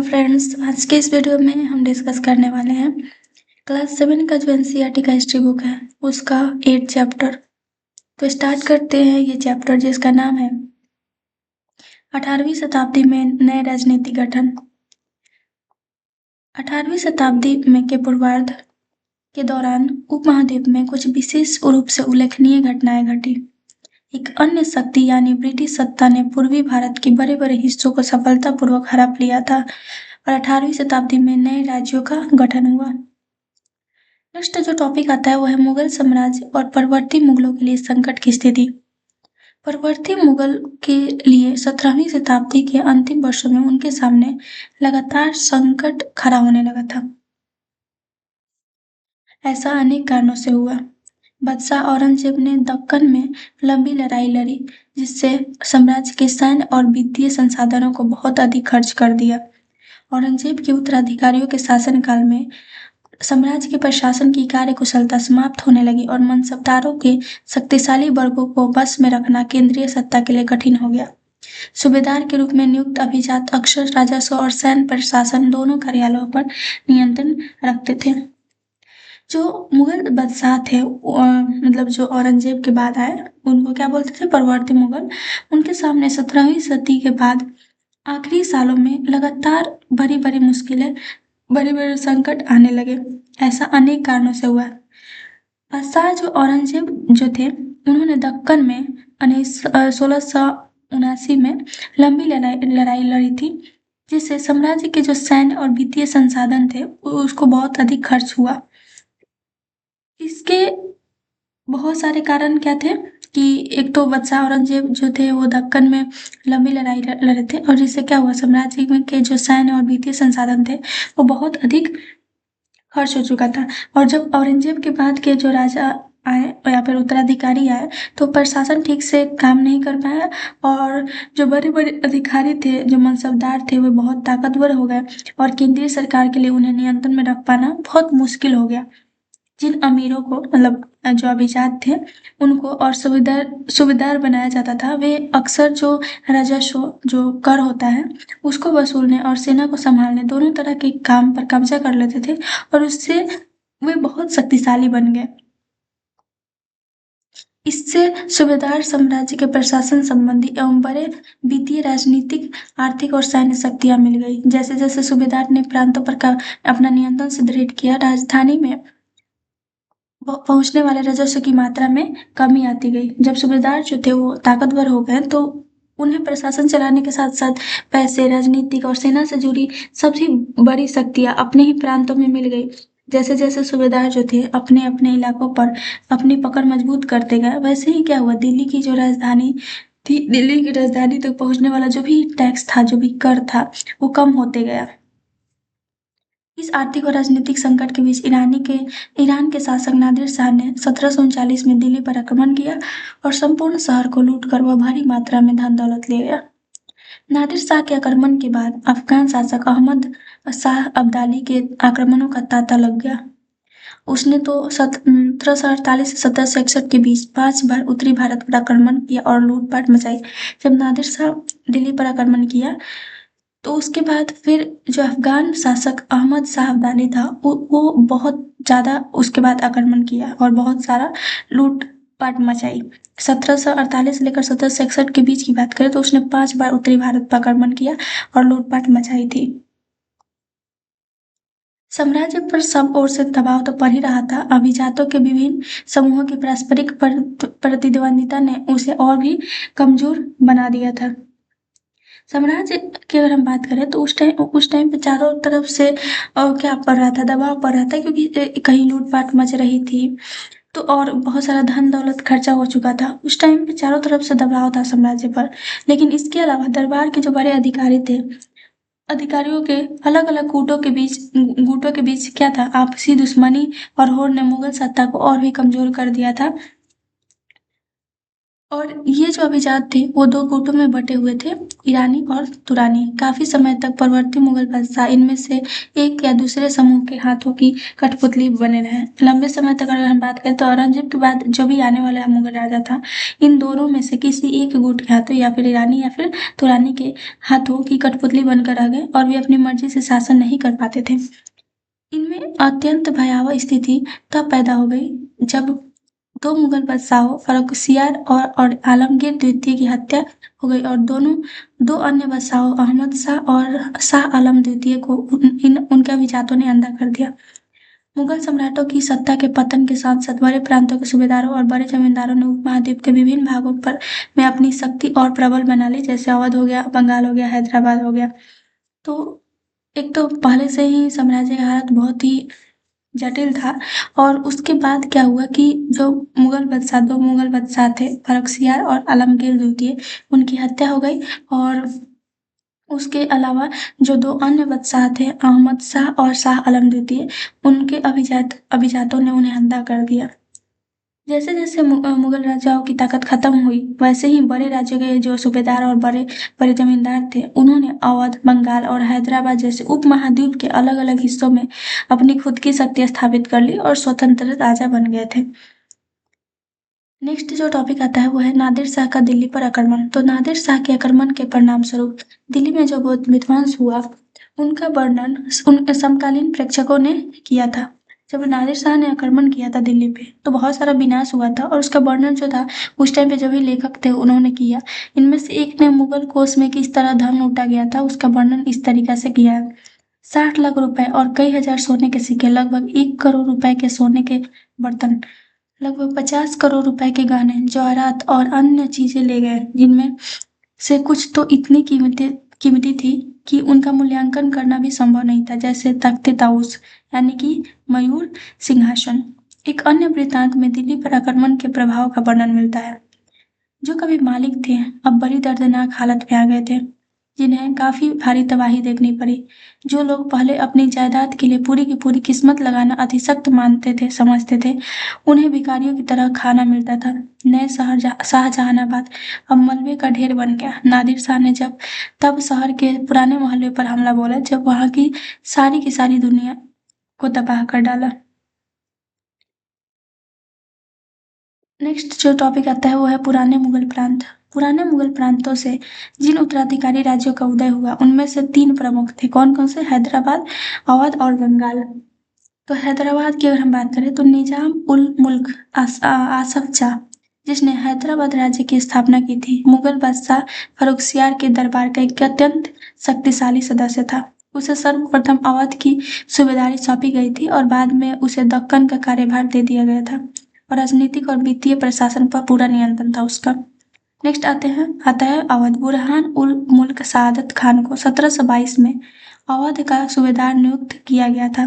Friends, आज के इस वीडियो में हम डिस्कस करने वाले हैं क्लास 7 का जो एनसीईआरटी का हिस्ट्री बुक है उसका 8 चैप्टर। तो स्टार्ट करते हैं ये चैप्टर जिसका नाम है 18वीं शताब्दी में नए राजनीतिक गठन। 18वीं शताब्दी में के पूर्वार्ध के दौरान उपमहाद्वीप में कुछ विशेष रूप से उल्लेखनीय घटनाएं घटी। एक अन्य शक्ति यानी ब्रिटिश सत्ता ने पूर्वी भारत के बड़े बड़े हिस्सों को सफलतापूर्वक हड़प लिया था और 18वीं शताब्दी में नए राज्यों का गठन हुआ। नेक्स्ट जो टॉपिक आता है वो है मुगल साम्राज्य और परवर्ती मुगलों के लिए संकट की स्थिति। परवर्ती मुगल के लिए 17वीं शताब्दी के अंतिम वर्षों में उनके सामने लगातार संकट खड़ा होने लगा था। ऐसा अनेक कारणों से हुआ। बादशाह औरंगजेब ने दक्कन में लंबी लड़ाई लड़ी जिससे साम्राज्य के सैन्य और वित्तीय संसाधनों को बहुत अधिक खर्च कर दिया। औरंगजेब के उत्तराधिकारियों के शासनकाल में साम्राज्य के प्रशासन की कार्यकुशलता समाप्त होने लगी और मनसबदारों के शक्तिशाली वर्गों को बस में रखना केंद्रीय सत्ता के लिए कठिन हो गया। सूबेदार के रूप में नियुक्त अभिजात अक्सर राजस्व और सैन्य प्रशासन दोनों कार्यालयों पर नियंत्रण रखते थे। जो मुगल बादशाह थे मतलब जो औरंगजेब के बाद आए उनको क्या बोलते थे, परवर्ती मुगल। उनके सामने 17वीं सदी के बाद आखिरी सालों में लगातार बड़ी बड़ी मुश्किलें, बड़े बड़े संकट आने लगे। ऐसा अनेक कारणों से हुआ। बादशाह जो औरंगजेब जो थे उन्होंने दक्कन में 1679 में लंबी लड़ाई लड़ी थी जिससे साम्राज्य के जो सैन्य और वित्तीय संसाधन थे उसको बहुत अधिक खर्च हुआ। इसके बहुत सारे कारण क्या थे कि एक तो बादशाह औरंगजेब जो थे वो दक्कन में लंबी लड़ाई लड़े थे और जिससे क्या हुआ, साम्राज्य में के जो सैन्य और वित्तीय संसाधन थे वो बहुत अधिक खर्च हो चुका था। और जब औरंगजेब के बाद के जो राजा आए या फिर उत्तराधिकारी आए तो प्रशासन ठीक से काम नहीं कर पाया और जो बड़े बड़े अधिकारी थे, जो मनसबदार थे, वो बहुत ताकतवर हो गए और केंद्रीय सरकार के लिए उन्हें नियंत्रण में रख पाना बहुत मुश्किल हो गया। जिन अमीरों को मतलब जो अभिजात थे उनको और सूबेदार बनाया जाता था, वे अक्सर जो राजस्व जो कर होता है उसको वसूलने और सेना को संभालने दोनों तरह के काम पर कब्जा कर लेते थे और उससे वे बहुत शक्तिशाली बन गए। इससे सूबेदार साम्राज्य के प्रशासन संबंधी एवं बड़े वित्तीय, राजनीतिक, आर्थिक और सैन्य शक्तियां मिल गई। जैसे जैसे सूबेदार ने प्रांतों पर अपना नियंत्रण सुदृढ़ किया, राजधानी में पहुंचने वाले राजस्व की मात्रा में कमी आती गई। जब सूबेदार जो थे वो ताकतवर हो गए तो उन्हें प्रशासन चलाने के साथ साथ पैसे, राजनीतिक और सेना से जुड़ी सबसे बड़ी शक्तियां अपने ही प्रांतों में मिल गई। जैसे जैसे सूबेदार जो थे अपने अपने इलाकों पर अपनी पकड़ मजबूत करते गए, वैसे ही क्या हुआ, दिल्ली की जो राजधानी थी, दिल्ली की राजधानी तक पहुंचने वाला जो भी टैक्स था, जो भी कर था, वो कम होते गया। इस आर्थिक और राजनीतिक संकट के बीच ईरान के शासक नादिर शाह ने 1739 में दिल्ली पर आक्रमण किया और संपूर्ण शहर को लूटकर वह भारी मात्रा में धन दौलत ले गया। नादिर शाह के आक्रमण के बाद अफगान शासक अहमद शाह अब्दाली के आक्रमणों का तांता लग गया। उसने तो 1748 से 1761 के बीच 5 बार उत्तरी भारत पर आक्रमण किया और लूटपाट मचाई। जब नादिर शाह दिल्ली पर आक्रमण किया तो उसके बाद फिर जो अफगान शासक अहमद शाह अब्दाली था वो बहुत ज्यादा उसके बाद आक्रमण किया और बहुत सारा लूटपाट मचाई। 1748 से लेकर 1761 के बीच की बात करें तो उसने 5 बार उत्तरी भारत पर आक्रमण किया और लूटपाट मचाई थी। साम्राज्य पर सब ओर से दबाव तो पड़ ही रहा था। अभिजातों के विभिन्न समूहों की पारस्परिक प्रतिद्वंदिता ने उसे और भी कमजोर बना दिया था। साम्राज्य की अगर हम बात करें तो उस टाइम पे चारों तरफ से क्या पड़ रहा था, दबाव पड़ रहा था, क्योंकि कहीं लूटपाट मच रही थी तो और बहुत सारा धन दौलत खर्चा हो चुका था। उस टाइम पे चारों तरफ से दबाव था साम्राज्य पर। लेकिन इसके अलावा दरबार के जो बड़े अधिकारी थे, अधिकारियों के अलग अलग गुटों के बीच क्या था, आपसी दुश्मनी और होड़ ने मुगल सत्ता को और भी कमजोर कर दिया था। और ये जो अभिजात थे वो दो गुटों में बटे हुए थे, ईरानी और तुरानी। काफी समय तक परवर्ती मुगल बादशाह इनमें से एक या दूसरे समूह के हाथों की कठपुतली बने रहे। लंबे समय तक अगर हम बात करें तो औरंगजेब के बाद जो भी आने वाला मुगल राजा था, इन दोनों में से किसी एक गुट के हाथों या फिर ईरानी या फिर तुरानी के हाथों की कठपुतली बनकर आ गए और वे अपनी मर्जी से शासन नहीं कर पाते थे। इनमें अत्यंत भयावह स्थिति तब पैदा हो गई जब दो मुगल बादशाहों फर्रुखसियार और आलमगीर द्वितीय की हत्या हो गई और दो अन्य बादशाहों अहमद शाह और शाह आलम द्वितीय को उनके अभिजातों ने अंधा कर दिया। मुगल सम्राटों की सत्ता के पतन के साथ साथ बड़े प्रांतों के सूबेदारों और बड़े जमींदारों ने उपमहाद्वीप के विभिन्न भागों पर में अपनी शक्ति और प्रबल बना ली, जैसे अवध हो गया, बंगाल हो गया, हैदराबाद हो गया। तो एक तो पहले से ही साम्राज्य का हालत बहुत ही जटिल था। और उसके बाद क्या हुआ कि जो दो मुगल बादशाह थे, फर्रुखसियार और आलमगीर द्वितीय, उनकी हत्या हो गई। और उसके अलावा जो दो अन्य बादशाह थे, अहमद शाह और शाह आलम द्वितीय, उनके अभिजातों ने उन्हें अंधा कर दिया। जैसे जैसे मुगल राजाओं की ताकत खत्म हुई, वैसे ही बड़े राज्यों के जो सूबेदार और बड़े बड़े जमींदार थे, उन्होंने अवध, बंगाल और हैदराबाद जैसे उपमहाद्वीप के अलग अलग हिस्सों में अपनी खुद की शक्ति स्थापित कर ली और स्वतंत्र राजा बन गए थे। नेक्स्ट जो टॉपिक आता है वो है नादिर शाह का दिल्ली पर आक्रमण। तो नादिर शाह के आक्रमण के परिणाम स्वरूप दिल्ली में जो बहुत विध्वंस हुआ, उनका वर्णन उन समकालीन प्रेक्षकों ने किया था। जब नादिर शाह ने आक्रमण किया था दिल्ली पे, तो बहुत सारा विनाश हुआ था और उसका वर्णन जो था उस टाइम पे जो भी लेखक थे उन्होंने किया। इनमें से एक ने मुगल कोष में किस तरह धन लूटा गया था उसका वर्णन इस तरीका से किया है। 60 लाख रुपए और कई हजार सोने के सिक्के, लगभग 1 करोड़ रुपए के सोने के बर्तन, लगभग 50 करोड़ रुपए के गहने, जवाहरात और अन्य चीजें ले गए, जिनमें से कुछ तो इतनी कीमती थी कि उनका मूल्यांकन करना भी संभव नहीं था, जैसे तख्ते ताऊस यानी कि मयूर सिंहासन। एक अन्य वृत्तांत में दिल्ली पर आक्रमण के प्रभाव का वर्णन मिलता है। जो कभी मालिक थे अब बड़ी दर्दनाक हालत में आ गए थे, जिन्हें काफी भारी तबाही देखनी पड़ी। जो लोग पहले अपनी जायदाद के लिए पूरी की पूरी किस्मत लगाना अतिशक्त मानते थे, समझते थे, उन्हें भिखारियों की तरह खाना मिलता था। नए शहर शाहजहानाबाद अब मलबे का ढेर बन गया। नादिर शाह ने तब शहर के पुराने मोहल्ले पर हमला बोला, जब वहां की सारी दुनिया को तबाह कर डाला। नेक्स्ट जो टॉपिक आता है वो है पुराने मुगल प्रांत। पुराने मुगल प्रांतों से जिन उत्तराधिकारी राज्यों का उदय हुआ, उनमें से 3 प्रमुख थे। कौन कौन से? हैदराबाद, अवध और बंगाल। तो हैदराबाद की अगर हम बात करें तो निजाम उल मुल्क आसफ जाह, जिसने हैदराबाद राज्य की स्थापना की थी, मुगल बादशाह फर्रुखसियार के दरबार का एक अत्यंत शक्तिशाली सदस्य था। उसे सर्वप्रथम अवध की सूबेदारी सौंपी गई थी और बाद में उसे दक्कन का कार्यभार दे दिया गया था और राजनीतिक और वित्तीय प्रशासन पर पूरा नियंत्रण था उसका। नेक्स्ट आता है अवध। बुरहान उल मुल्क सआदत खान को 1722 में अवध का सूबेदार नियुक्त किया गया था।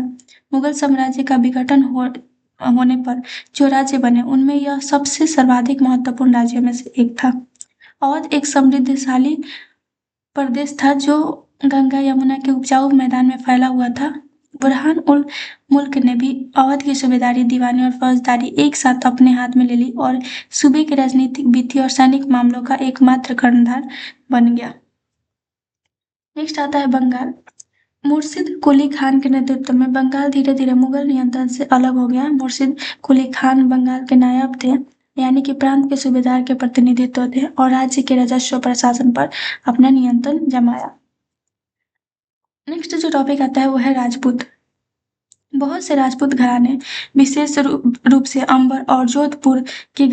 मुगल साम्राज्य का विघटन होने पर जो राज्य बने, उनमें यह सबसे सर्वाधिक महत्वपूर्ण राज्यों में से एक था। अवध एक समृद्धशाली प्रदेश था जो गंगा यमुना के उपजाऊ मैदान में फैला हुआ था। बुरहान उल मुल्क ने भी अवध की सूबेदारी, दीवानी और फौजदारी एक साथ अपने हाथ में ले ली और सूबे के राजनीतिक, वित्तीय और सैनिक मामलों का एकमात्र कर्णधार बन गया। नेक्स्ट आता है बंगाल। मुर्शिद कुली खान के नेतृत्व में बंगाल धीरे धीरे मुगल नियंत्रण से अलग हो गया। मुर्शिद कुली खान बंगाल के नायब थे, यानी कि प्रांत के सूबेदार के प्रतिनिधित्व थे, और राज्य के राजस्व प्रशासन पर अपना नियंत्रण जमाया। नेक्स्ट जो टॉपिक आता है वो है राजपूत। बहुत से राजपूत घराने, विशेष रूप से अंबर और जोधपुर के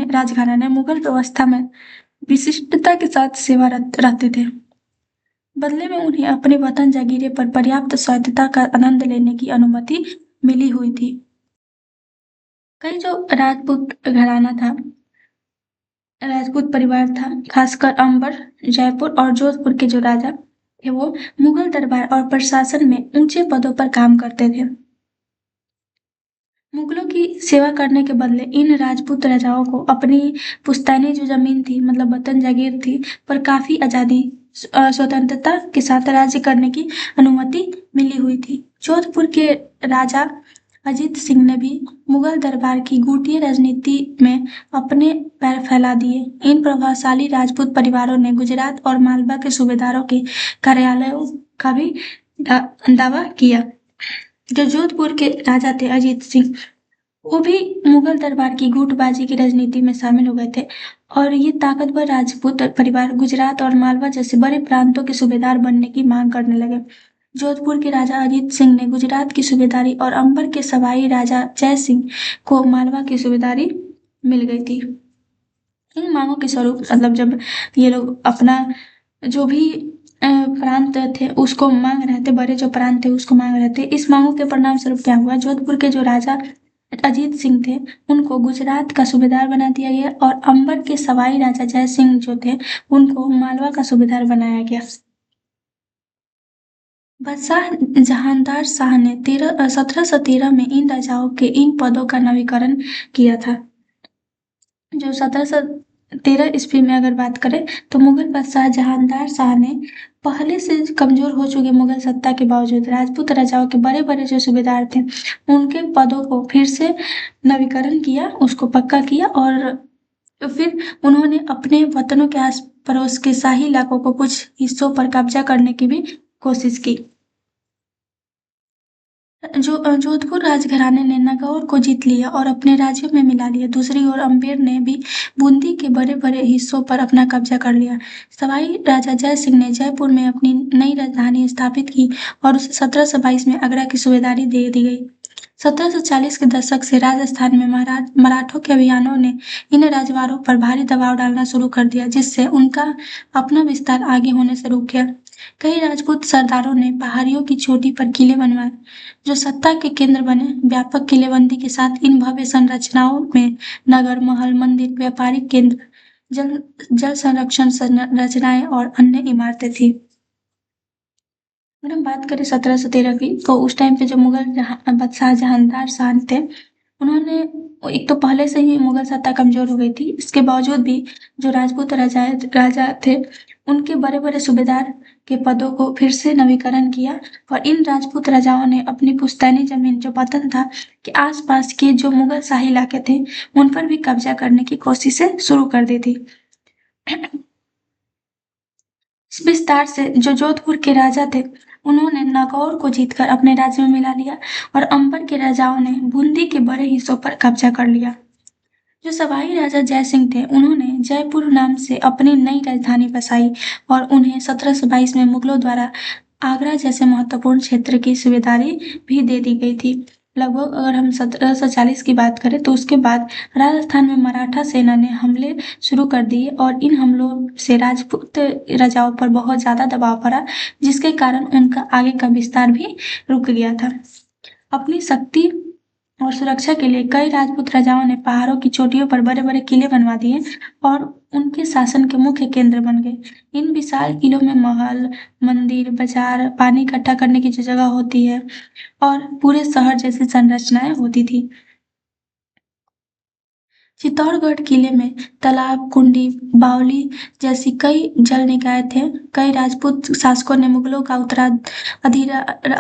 राजघराने मुगल व्यवस्था में विशिष्टता के साथ सेवारत रहते थे। बदले में उन्हें अपने वतन जागीरे पर पर्याप्त स्वायत्तता का आनंद लेने की अनुमति मिली हुई थी। कई जो राजपूत घराना था, राजपूत परिवार था, खासकर अंबर, जयपुर और जोधपुर के जो राजा थे, वो मुगल दरबार और प्रशासन में ऊंचे पदों पर काम करते थे। मुगलों की सेवा करने के बदले इन राजपूत राजाओं को अपनी पुश्तैनी जो जमीन थी, मतलब वतन जागीर थी, पर काफी आजादी, स्वतंत्रता के साथ राज्य करने की अनुमति मिली हुई थी। जोधपुर के राजा अजीत सिंह ने भी मुगल दरबार की गुटिया राजनीति में अपने पैर फैला दिए। इन प्रभावशाली राजपूत परिवारों ने गुजरात और मालवा के सूबेदारों के कार्यालयों का भी दावा किया। जो जोधपुर के राजा थे अजीत सिंह, वो भी मुगल दरबार की गुटबाजी की राजनीति में शामिल हो गए थे और ये ताकतवर राजपूत परिवार गुजरात और मालवा जैसे बड़े प्रांतों के सूबेदार बनने की मांग करने लगे। जोधपुर के राजा अजीत सिंह ने गुजरात की सूबेदारी और अंबर के सवाई राजा जय सिंह को मालवा की सूबेदारी मिल गई थी। इन मांगों के स्वरूप मतलब जब ये लोग अपना जो भी प्रांत थे उसको मांग रहे थे, बड़े जो प्रांत थे उसको मांग रहे थे, इस मांगों के परिणाम स्वरूप क्या हुआ, जोधपुर के जो राजा अजीत सिंह थे उनको गुजरात का सूबेदार बना दिया गया और अंबर के सवाई राजा जय सिंह जो थे उनको मालवा का सूबेदार बनाया गया। बादशाह जहानदार शाह ने 1713 में इन राजाओं के इन पदों का नवीकरण किया था। जो 1713 ईस्वी में अगर बात करें तो मुगल बादशाह जहानदार शाह ने पहले से कमजोर हो चुके मुगल सत्ता के बावजूद राजपूत राजाओं के बड़े बड़े जो सूबेदार थे उनके पदों को फिर से नवीकरण किया, उसको पक्का किया और फिर उन्होंने अपने वतनों के आस पड़ोस के शाही इलाकों को कुछ हिस्सों पर कब्जा करने की भी कोशिश की। जोधपुर राजघराने ने नागौर को जीत लिया और अपने राज्यों में मिला लिया। दूसरी ओर अम्बेर ने भी बूंदी के बड़े बड़े हिस्सों पर अपना कब्जा कर लिया। सवाई राजा जय सिंह ने जयपुर में अपनी नई राजधानी स्थापित की और उसे 1722 में आगरा की सूबेदारी दे दी गई। 1740 के दशक से राजस्थान में मराठों के अभियानों ने इन राजवाड़ों पर भारी दबाव डालना शुरू कर दिया, जिससे उनका अपना विस्तार आगे होने से रुक गया। कई राजपूत सरदारों ने पहाड़ियों की चोटी पर किले बनवाए जो सत्ता के केंद्र बने। व्यापक किलेबंदी के साथ इन भव्य संरचनाओं में नगर, महल, मंदिर, व्यापारिक केंद्र, जल संरक्षण संरचनाएं और अन्य इमारतें थी। अगर हम बात करें 1713 की तो उस टाइम पे जो मुगल बादशाह जहानदार शाह थे उन्होंने एक तो पहले से ही मुगल सत्ता कमजोर हो गई थी, इसके बावजूद भी जो राजपूत राजा थे उनके बड़े बड़े सूबेदार के पदों को फिर से नवीकरण किया और इन राजपूत राजाओं ने अपनी पुश्तैनी जमीन जो वतन था के आसपास के जो मुगल शाही इलाके थे उन पर भी कब्जा करने की कोशिशें शुरू कर दी थी। इस विस्तार से जो जोधपुर के राजा थे उन्होंने नागौर को जीतकर अपने राज्य में मिला लिया और अंबर के राजाओं ने बूंदी के बड़े हिस्सों पर कब्जा कर लिया। जो सवाई राजा जय सिंह थे उन्होंने जयपुर नाम से अपनी नई राजधानी बसाई और उन्हें 1722 में मुगलों द्वारा आगरा जैसे महत्वपूर्ण क्षेत्र की सूबेदारी भी दे दी गई थी। लगभग अगर हम 1740 की बात करें तो उसके बाद राजस्थान में मराठा सेना ने हमले शुरू कर दिए और इन हमलों से राजपूत राजाओं पर बहुत ज्यादा दबाव पड़ा, जिसके कारण उनका आगे का विस्तार भी रुक गया था। अपनी शक्ति और सुरक्षा के लिए कई राजपूत राजाओं ने पहाड़ों की चोटियों पर बड़े बड़े किले बनवा दिए और उनके शासन के मुख्य केंद्र बन गए। इन विशाल किलों में महल, मंदिर, बाजार, पानी इकट्ठा करने की जो जगह होती है और पूरे शहर जैसी संरचनाएं होती थी। चित्तौड़गढ़ किले में तालाब, कुंडी, बावली जैसी कई जल निकाय थे। कई राजपूत शासकों ने मुगलों का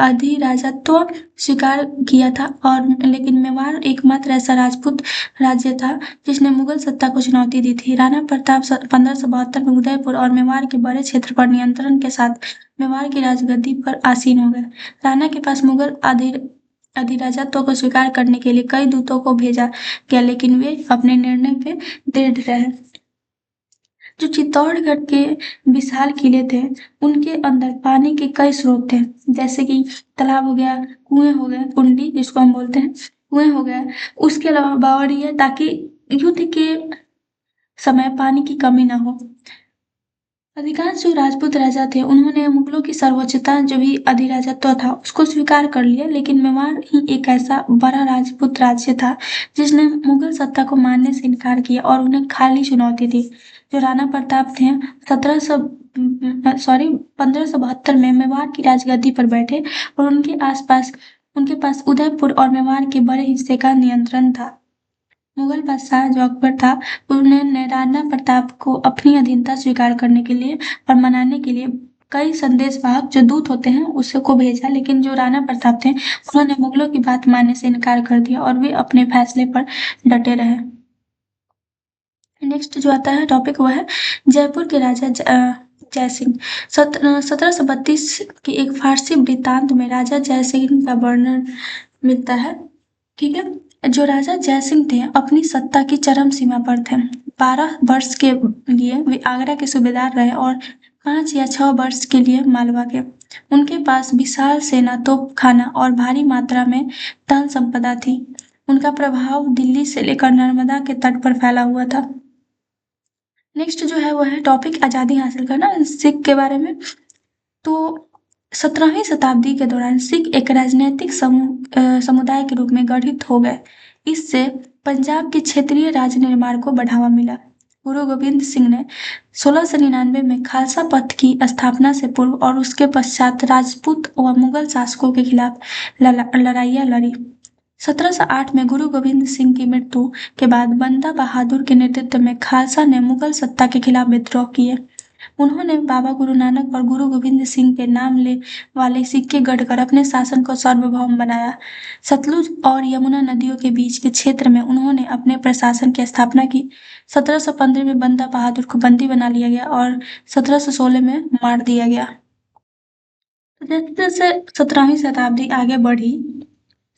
अधिराजत्व स्वीकार किया था और लेकिन मेवाड़ एकमात्र ऐसा राजपूत राज्य था जिसने मुगल सत्ता को चुनौती दी थी। राणा प्रताप 1572 में उदयपुर और मेवाड़ के बड़े क्षेत्र पर नियंत्रण के साथ मेवाड़ की राजगद्दी पर आसीन हो गए। राणा के पास मुगल अधिराजत्व को स्वीकार करने के लिए कई दूतों को भेजा गया, लेकिन वे अपने निर्णय पे दृढ़ रहे। जो चित्तौड़गढ़ के विशाल किले थे उनके अंदर पानी के कई स्रोत थे, जैसे कि तालाब हो गया, कुएं हो गए, कुंडी जिसको हम बोलते हैं, कुएं हो गया। उसके अलावा बावड़ी है ताकि युद्ध के समय पानी की कमी ना हो। अधिकांश जो राजपूत राजा थे उन्होंने मुगलों की सर्वोच्चता जो भी अधिराजत्व था उसको स्वीकार कर लिया, लेकिन मेवाड़ ही एक ऐसा बड़ा राजपूत राज्य था जिसने मुगल सत्ता को मानने से इनकार किया और उन्हें खाली चुनौती दी। जो राणा प्रताप थे 1572 में मेवाड़ की राजगद्दी पर बैठे और उनके पास उदयपुर और मेवाड़ के बड़े हिस्से का नियंत्रण था। मुगल बादशाह जो अकबर था उन्होंने राणा प्रताप को अपनी अधीनता स्वीकार करने के लिए और मनाने के लिए कई संदेशवाहक जो दूत होते हैं उसे को भेजा, लेकिन जो राणा प्रताप थे उन्होंने मुगलों की बात मानने से इनकार कर दिया और वे अपने फैसले पर डटे रहे। नेक्स्ट जो आता है टॉपिक वो है जयपुर के राजा जय सिंह। 1732 की एक फारसी वृत्तांत में राजा जय सिंह का वर्णन मिलता है। ठीक है, जो राजा जय सिंह थे अपनी सत्ता की चरम सीमा पर थे। 12 वर्ष के लिए वे आगरा के सूबेदार रहे और 5 या 6 वर्ष के लिए मालवा के। उनके पास विशाल सेना, तोपखाना और भारी मात्रा में धन संपदा थी। उनका प्रभाव दिल्ली से लेकर नर्मदा के तट पर फैला हुआ था। नेक्स्ट जो है वो है टॉपिक आज़ादी हासिल करना सिख के बारे में। तो 17वीं शताब्दी के दौरान सिख एक राजनीतिक समुदाय के रूप में गठित हो गए। इससे पंजाब के क्षेत्रीय राज्य निर्माण को बढ़ावा मिला। गुरु गोविंद सिंह ने 1699 में खालसा पंथ की स्थापना से पूर्व और उसके पश्चात राजपूत व मुगल शासकों के खिलाफ लड़ाइयाँ लड़ी। 1708 में गुरु गोविंद सिंह की मृत्यु के बाद बंदा बहादुर के नेतृत्व में खालसा ने मुगल सत्ता के खिलाफ विद्रोह किए। उन्होंने बाबा गुरु नानक और गुरु गोविंद सिंह के नाम वाले सिक्के गढ़कर अपने शासन को सार्वभौम बनाया। सतलुज और यमुना नदियों के बीच के क्षेत्र में उन्होंने अपने प्रशासन की स्थापना की। 1715 में बंदा बहादुर को बंदी बना लिया गया और 1716 में मार दिया गया। जैसे जैसे 17वीं शताब्दी आगे बढ़ी,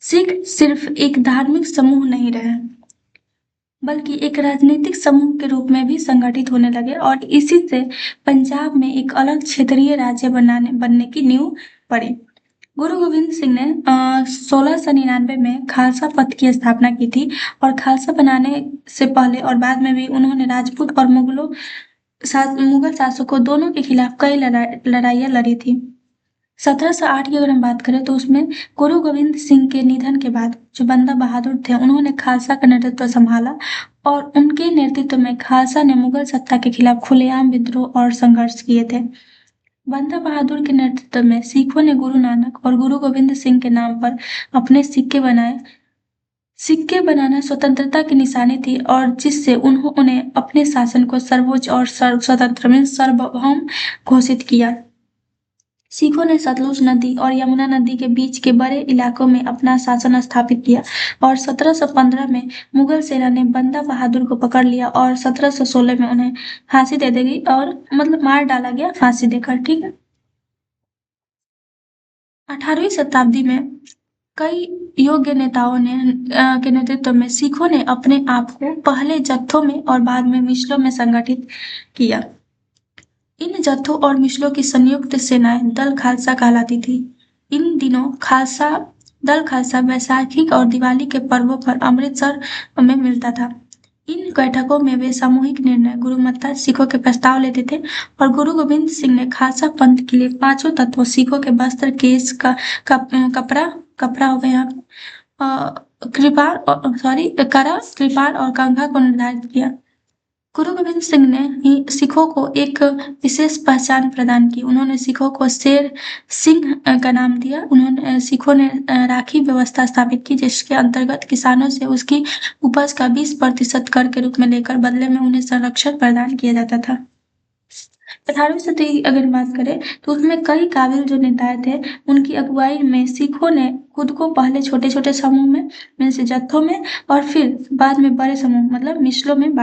सिख सिर्फ एक धार्मिक समूह नहीं रहे, बल्कि एक राजनीतिक समूह के रूप में भी संगठित होने लगे और इसी से पंजाब में एक अलग क्षेत्रीय राज्य बनने की नींव पड़ी। गुरु गोविंद सिंह ने 1699 में खालसा पंथ की स्थापना की थी और खालसा बनाने से पहले और बाद में भी उन्होंने राजपूत और मुगल शासकों दोनों के खिलाफ कई लड़ाइयाँ लड़ी थी। 1708 की अगर हम बात करें तो उसमें गुरु गोविंद सिंह के निधन के बाद जो बंदा बहादुर थे उन्होंने खालसा का नेतृत्व संभाला और उनके नेतृत्व में खालसा ने मुगल सत्ता के खिलाफ खुलेआम विद्रोह और संघर्ष किए थे। बंदा बहादुर के नेतृत्व में सिखों ने गुरु नानक और गुरु गोविंद सिंह के नाम पर अपने सिक्के बनाए। सिक्के बनाना स्वतंत्रता की निशानी थी और जिससे उन्होंने अपने शासन को सर्वोच्च और स्वतंत्र में सार्वभौम घोषित किया। सिखों ने सतलुज नदी और यमुना नदी के बीच के बड़े इलाकों में अपना शासन स्थापित किया और 1715 में मुगल सेना ने बंदा बहादुर को पकड़ लिया और 1716 में उन्हें फांसी दे दी गई और मतलब मार डाला गया फांसी देकर। ठीक है, 18वीं शताब्दी में कई योग्य नेताओं ने के नेतृत्व में सिखों ने अपने आप को पहले जत्थों में और बाद में मिसलों में संगठित किया। इन जत्थों और मिसलों की संयुक्त सेनाएं दल खालसा कहलाती थी। इन दिनों दल खालसा बैसाखी और दिवाली के पर्वों पर अमृतसर में मिलता था। इन बैठकों में वे सामूहिक निर्णय गुरुमत्ता सिखों के प्रस्ताव लेते थे और गुरु गोविंद सिंह ने खालसा पंथ के लिए 5 तत्वों सिखों के वस्त्र, केश का कपड़ा हो गया, करा, कृपाण और कंघा को निर्धारित किया। गुरु गोविंद सिंह ने ही सिखों को एक विशेष पहचान प्रदान की। उन्होंने सिखों को शेर सिंह का नाम दिया। उन्होंने सिखों ने राखी व्यवस्था स्थापित की जिसके अंतर्गत किसानों से उसकी उपज का 20% कर के रूप में लेकर बदले में उन्हें संरक्षण प्रदान किया जाता था। 18वीं सदी की अगर बात करें तो उसमें कई काबिल जो नेता थे उनकी अगुवाई में सिखों ने खुद को पहले छोटे छोटे समूह में से जत्थों में और फिर बाद में बड़े समूह मतलब मिसलों में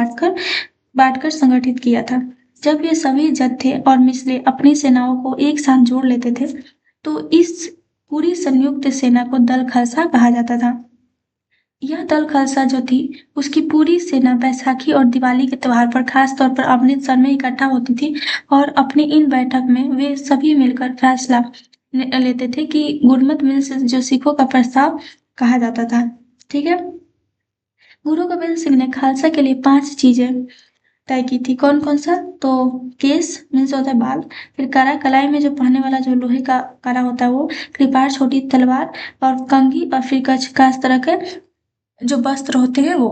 बांटकर संगठित किया था। जब ये सभी जत्थे और मिसलें अपनी सेनाओं को एक साथ जोड़ लेते थे तो इस पूरी संयुक्त सेना को दल खालसा कहा जाता था। यह दल खालसा जो थी उसकी पूरी सेना बैसाखी और दिवाली के त्योहार पर खास तौर पर अमृतसर में इकट्ठा होती थी और अपनी इन बैठक में वे सभी मिलकर फैसला लेते थे कि गुरमत मिल से जो सिखों का प्रस्ताव कहा जाता था। ठीक है, गुरु गोविंद सिंह ने खालसा के लिए 5 चीजें तय की थी। कौन कौन सा? तो केस मीन्स होता है बाल, फिर करा कलाई में जो पहनने वाला जो लोहे का करा होता है वो, कृपाण छोटी तलवार और कंघी और फिर कच्छ का इस तरह के जो वस्त्र होते हैं वो।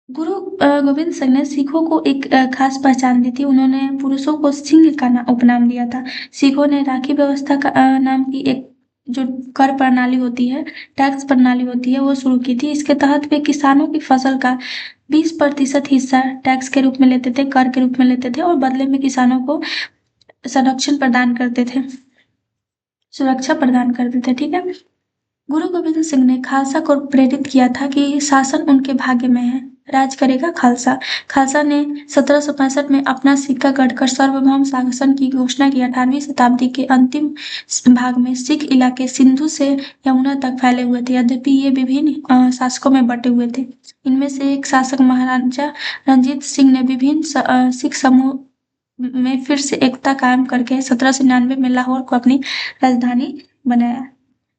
गुरु गोविंद सिंह ने सिखों को एक खास पहचान दी थी। उन्होंने पुरुषों को सिंह का उपनाम दिया था। सिखों ने राखी व्यवस्था का नाम की एक जो कर प्रणाली होती है, टैक्स प्रणाली होती है, वो शुरू की थी। इसके तहत वे किसानों की फसल का 20% हिस्सा टैक्स के रूप में लेते थे, कर के रूप में लेते थे, और बदले में किसानों को संरक्षण प्रदान करते थे, सुरक्षा प्रदान करते थे। ठीक है। गुरु गोविंद सिंह ने खालसा को प्रेरित किया था कि शासन उनके भाग्य में है, राज करेगा खालसा। खालसा ने 1765 में अपना सिक्का गढ़कर सार्वभौम शासन की घोषणा की। 18वीं शताब्दी के अंतिम भाग में सिख इलाके सिंधु से यमुना तक फैले हुए थे, यद्यपि ये विभिन्न शासकों में बटे हुए थे। इनमें से एक शासक महाराजा रंजीत सिंह ने विभिन्न सिख समूह में फिर से एकता कायम करके 1799 में लाहौर को अपनी राजधानी बनाया।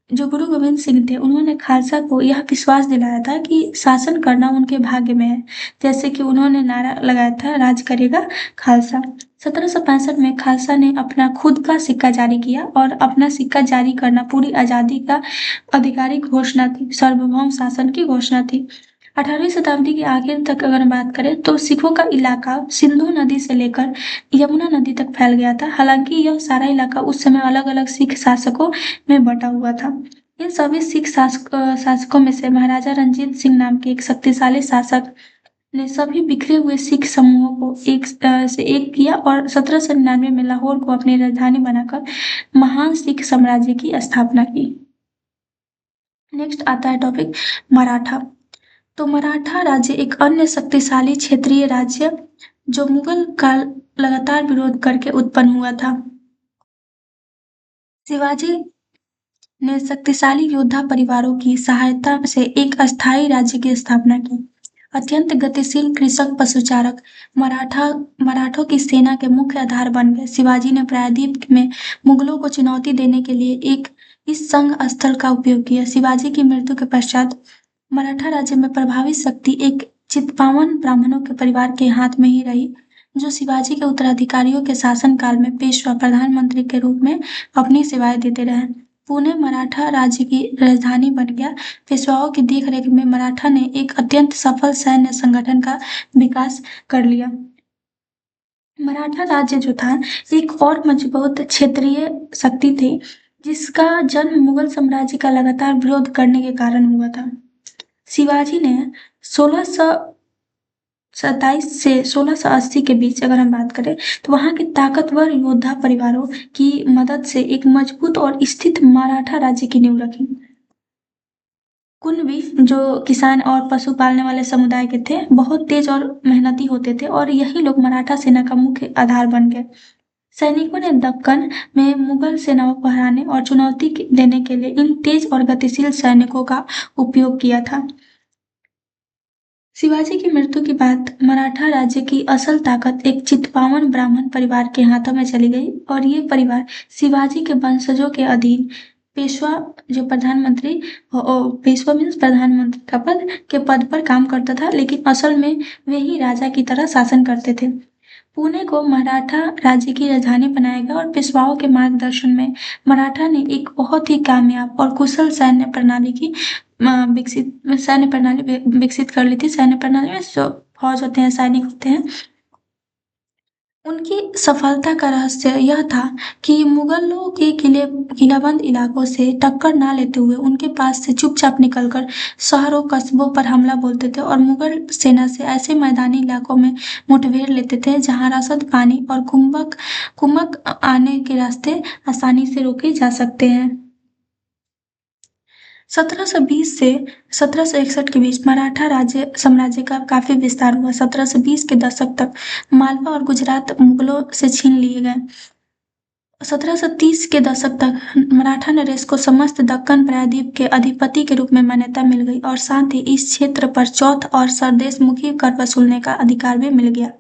जो गुरु गोविंद सिंह थे, उन्होंने खालसा को यह विश्वास दिलाया था कि शासन करना उनके भाग्य में है, जैसे कि उन्होंने नारा लगाया था, राज करेगा खालसा। 1765 में खालसा ने अपना खुद का सिक्का जारी किया, और अपना सिक्का जारी करना पूरी आजादी का आधिकारिक घोषणा थी, सार्वभौम शासन की घोषणा थी। 18वीं शताब्दी के आखिर तक अगर हम बात करें तो सिखों का इलाका सिंधु नदी से लेकर यमुना नदी तक फैल गया था। हालांकि यह सारा इलाका उस समय अलग अलग सिख शासकों में बटा हुआ था। इन सभी सिख शासकों में से महाराजा रंजीत सिंह नाम के एक शक्तिशाली शासक ने सभी बिखरे हुए सिख समूहों को एक से एक किया, और 1799 में लाहौर को अपनी राजधानी बनाकर महान सिख साम्राज्य की स्थापना की। नेक्स्ट आता है टॉपिक मराठा। तो मराठा राज्य एक अन्य शक्तिशाली क्षेत्रीय राज्य जो मुगल का लगातार विरोध करके उत्पन्न हुआ था। शिवाजी ने शक्तिशाली योद्धा परिवारों की सहायता से एक अस्थायी राज्य की स्थापना की। अत्यंत गतिशील कृषक पशुचारक मराठों की सेना के मुख्य आधार बन गए। शिवाजी ने प्रायद्वीप में मुगलों को चुनौती देने के लिए एक इस संघ स्थल का उपयोग किया। शिवाजी की मृत्यु के पश्चात मराठा राज्य में प्रभावी शक्ति एक चित्पावन ब्राह्मणों के परिवार के हाथ में ही रही, जो शिवाजी के उत्तराधिकारियों के शासनकाल में पेशवा प्रधानमंत्री के रूप में अपनी सेवाएं देते रहे। पुणे मराठा राज्य की राजधानी बन गया। पेशवाओं की देखरेख में मराठा ने एक अत्यंत सफल सैन्य संगठन का विकास कर लिया। मराठा राज्य जो था एक और मजबूत क्षेत्रीय शक्ति थी, जिसका जन्म मुगल साम्राज्य का लगातार विरोध करने के कारण हुआ था। शिवाजी ने 1627 से 1680 के बीच अगर हम बात करें तो वहां के ताकतवर योद्धा परिवारों की मदद से एक मजबूत और स्थित मराठा राज्य की नींव रखी। कुणबी जो किसान और पशु पालने वाले समुदाय के थे, बहुत तेज और मेहनती होते थे, और यही लोग मराठा सेना का मुख्य आधार बन गए। सैनिकों ने दक्कन में मुगल सेनाओं को हराने और चुनौती देने के लिए इन तेज और गतिशील सैनिकों का उपयोग किया था। शिवाजी की मृत्यु के बाद मराठा राज्य की असल ताकत एक चित्पावन ब्राह्मण परिवार के हाथों में चली गई, और ये परिवार शिवाजी के वंशजों के अधीन पेशवा जो प्रधानमंत्री पेशवा मीन्स प्रधानमंत्री का पद के पद पर काम करता था, लेकिन असल में वे ही राजा की तरह शासन करते थे। पुणे को मराठा राज्य की राजधानी बनाया गया, और पेशवाओं के मार्गदर्शन में मराठा ने एक बहुत ही कामयाब और कुशल सैन्य प्रणाली विकसित कर ली थी। सैन्य प्रणाली में जो फौज होते हैं, सैनिक होते हैं, उनकी सफलता का रहस्य यह था कि मुगलों के किलाबंद इलाकों से टक्कर ना लेते हुए उनके पास से चुपचाप निकलकर शहरों कस्बों पर हमला बोलते थे, और मुगल सेना से ऐसे मैदानी इलाकों में मुठभेड़ लेते थे जहां रसद, पानी और कुमक आने के रास्ते आसानी से रोके जा सकते हैं। 1720 से 1761 के बीच मराठा राज्य साम्राज्य का काफी विस्तार हुआ। 1720 के दशक तक मालवा और गुजरात मुगलों से छीन लिए गए। 1730 के दशक तक मराठा नरेश को समस्त दक्कन प्रायद्वीप के अधिपति के रूप में मान्यता मिल गई, और साथ ही इस क्षेत्र पर चौथ और सरदेशमुखी कर वसूलने का अधिकार भी मिल गया।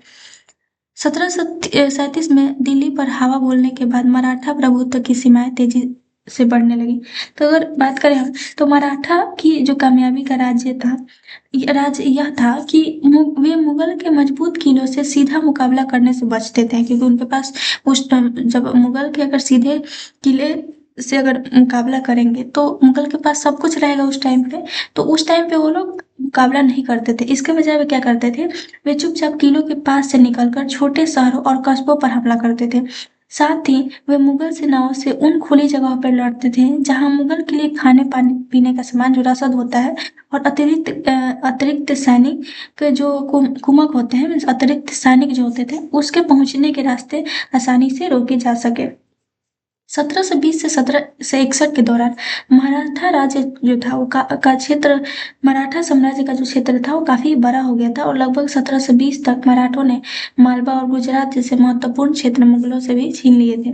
1737 में दिल्ली पर हवा बोलने के बाद मराठा प्रभुत्व की सीमाएं तेजी से बढ़ने लगी। तो अगर बात करें हम, तो मराठा की जो कामयाबी का राज्य यह था कि वे मुगल के मजबूत किलों से सीधा मुकाबला करने से बचते थे, क्योंकि उनके पास उस जब मुगल के अगर सीधे किले से अगर मुकाबला करेंगे तो मुगल के पास सब कुछ रहेगा उस टाइम पे, तो उस टाइम पे वो लोग मुकाबला नहीं करते थे। इसके बजाय वे क्या करते थे, वे चुपचाप किलों के पास से निकलकर छोटे शहरों और कस्बों पर हमला करते थे। साथ ही वे मुगल सेनाओं से उन खुली जगहों पर लड़ते थे जहां मुगल के लिए खाने पानी पीने का सामान जो रसद होता है और अतिरिक्त सैनिक के जो कुमक होते हैं, मीन्स अतिरिक्त सैनिक जो होते थे, उसके पहुंचने के रास्ते आसानी से रोके जा सके। 1720 से 1761 के दौरान मराठा राज्य जो था वो का क्षेत्र, मराठा साम्राज्य का जो क्षेत्र था वो काफी बड़ा हो गया था और लगभग 1720 तक मराठों ने मालवा और गुजरात जैसे महत्वपूर्ण क्षेत्र मुगलों से भी छीन लिए थे।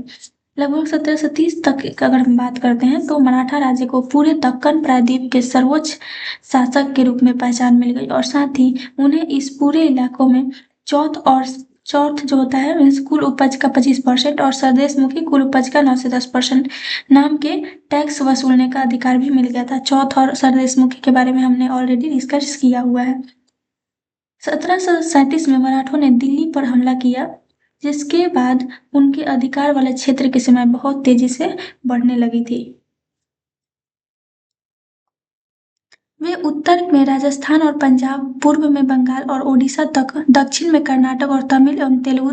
लगभग 1730 तक की अगर हम बात करते हैं तो मराठा राज्य को पूरे दक्कन प्रायद्वीप के सर्वोच्च शासक के रूप में पहचान मिल गई और साथ ही उन्हें इस पूरे इलाकों में चौथ जो होता है मीन्स कुल उपज का 25% और सरदेशमुखी कुल उपज का 9 से 10% नाम के टैक्स वसूलने का अधिकार भी मिल गया था। चौथ और सरदेशमुखी के बारे में हमने ऑलरेडी डिस्कस किया हुआ है। 1737 में मराठों ने दिल्ली पर हमला किया, जिसके बाद उनके अधिकार वाले क्षेत्र की सीमाएं बहुत तेजी से बढ़ने लगी थी। वे उत्तर में राजस्थान और पंजाब, पूर्व में बंगाल और ओडिशा तक, दक्षिण में कर्नाटक और तमिल एवं तेलुगु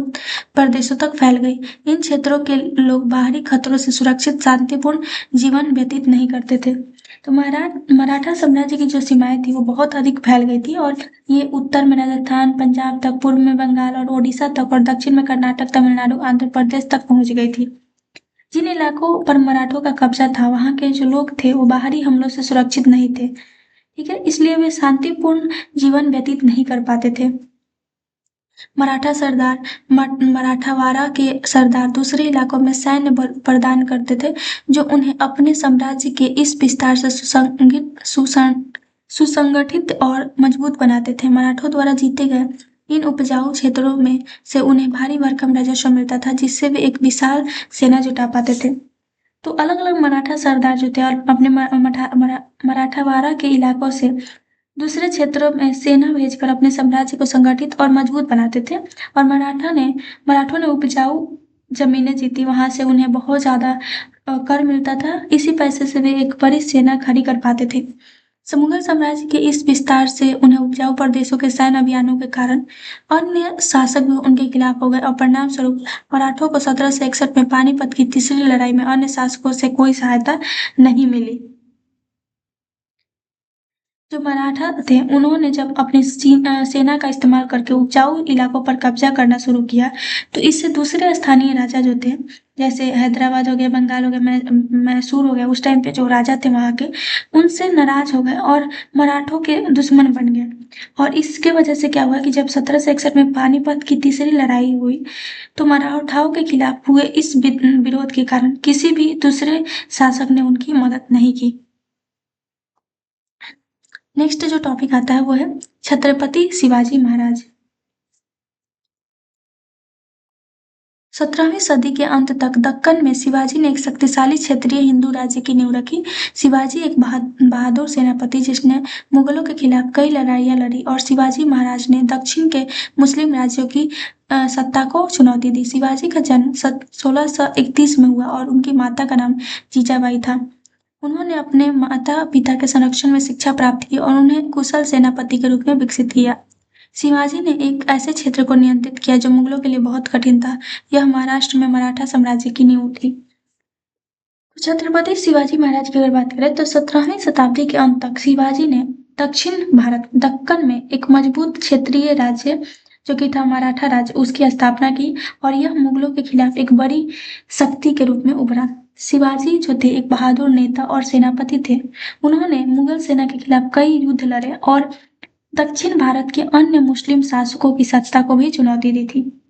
प्रदेशों तक फैल गई। इन क्षेत्रों के लोग बाहरी खतरों से सुरक्षित शांतिपूर्ण जीवन व्यतीत नहीं करते थे। तो मराठा साम्राज्य की जो सीमाएं थी वो बहुत अधिक फैल गई थी और ये उत्तर में राजस्थान, पंजाब तक, पूर्व में बंगाल और ओडिशा तक और दक्षिण में कर्नाटक, तमिलनाडु, आंध्र प्रदेश तक पहुंच गई थी। जिन इलाकों पर मराठों का कब्जा था वहां के जो लोग थे वो बाहरी हमलों से सुरक्षित नहीं थे। ठीक है, इसलिए वे शांतिपूर्ण जीवन व्यतीत नहीं कर पाते थे। मराठावाड़ा के सरदार दूसरे इलाकों में सैन्य बल प्रदान करते थे जो उन्हें अपने साम्राज्य के इस विस्तार से सुसंगठित और मजबूत बनाते थे। मराठों द्वारा जीते गए इन उपजाऊ क्षेत्रों में से उन्हें भारी भरकम राजस्व मिलता था, जिससे वे एक विशाल सेना जुटा पाते थे। तो अलग अलग मराठा सरदार जो थे और अपने मराठावाड़ा के इलाकों से दूसरे क्षेत्रों में सेना भेजकर अपने साम्राज्य को संगठित और मजबूत बनाते थे और मराठों ने उपजाऊ जमीनें जीती, वहां से उन्हें बहुत ज्यादा कर मिलता था। इसी पैसे से वे एक बड़ी सेना खड़ी कर पाते थे। मुगल साम्राज्य के इस विस्तार से उन्हें उपजाऊ प्रदेशों के सैन्य अभियानों के कारण अन्य शासक भी उनके खिलाफ हो गए और परिणाम स्वरूप मराठों को 1761 में पानीपत की तीसरी लड़ाई में अन्य शासकों से कोई सहायता नहीं मिली। जो मराठा थे उन्होंने जब अपनी सेना का इस्तेमाल करके उपजाऊ इलाकों पर कब्जा करना शुरू किया तो इससे दूसरे स्थानीय राजा जो थे, जैसे हैदराबाद हो गया, बंगाल हो गया, मैसूर हो गया, उस टाइम पे जो राजा थे वहां के, उनसे नाराज हो गए और मराठों के दुश्मन बन गए। और इसके वजह से क्या हुआ कि जब 1761 में पानीपत की तीसरी लड़ाई हुई तो मराठाओं के खिलाफ हुए इस विरोध के कारण किसी भी दूसरे शासक ने उनकी मदद नहीं की। नेक्स्ट जो टॉपिक आता है वो है छत्रपति शिवाजी महाराज। 17वीं सदी के अंत तक दक्कन में शिवाजी ने एक शक्तिशाली क्षेत्रीय हिंदू राज्य की नींव रखी। शिवाजी एक बहादुर सेनापति जिसने मुगलों के खिलाफ कई लड़ाइयां लड़ी और शिवाजी महाराज ने दक्षिण के मुस्लिम राज्यों की सत्ता को चुनौती दी। शिवाजी का जन्म 1631 में हुआ और उनकी माता का नाम जीजाबाई था। उन्होंने अपने माता पिता के संरक्षण में शिक्षा प्राप्त की और उन्हें कुशल सेनापति के रूप में विकसित किया। शिवाजी ने एक ऐसे क्षेत्र को नियंत्रित किया जो मुगलों के लिए बहुत कठिन था। यह महाराष्ट्र में मराठा साम्राज्य की नींव थी। छत्रपति शिवाजी महाराज की अगर बात करें तो 17वीं शताब्दी के अंत तक शिवाजी ने दक्षिण भारत दक्कन में एक मजबूत क्षेत्रीय राज्य जो कि था मराठा राज्य, उसकी स्थापना की और यह मुगलों के खिलाफ एक बड़ी शक्ति के रूप में उभरा। शिवाजी जो थे एक बहादुर नेता और सेनापति थे। उन्होंने मुगल सेना के खिलाफ कई युद्ध लड़े और दक्षिण भारत के अन्य मुस्लिम शासकों की सत्ता को भी चुनौती दी थी।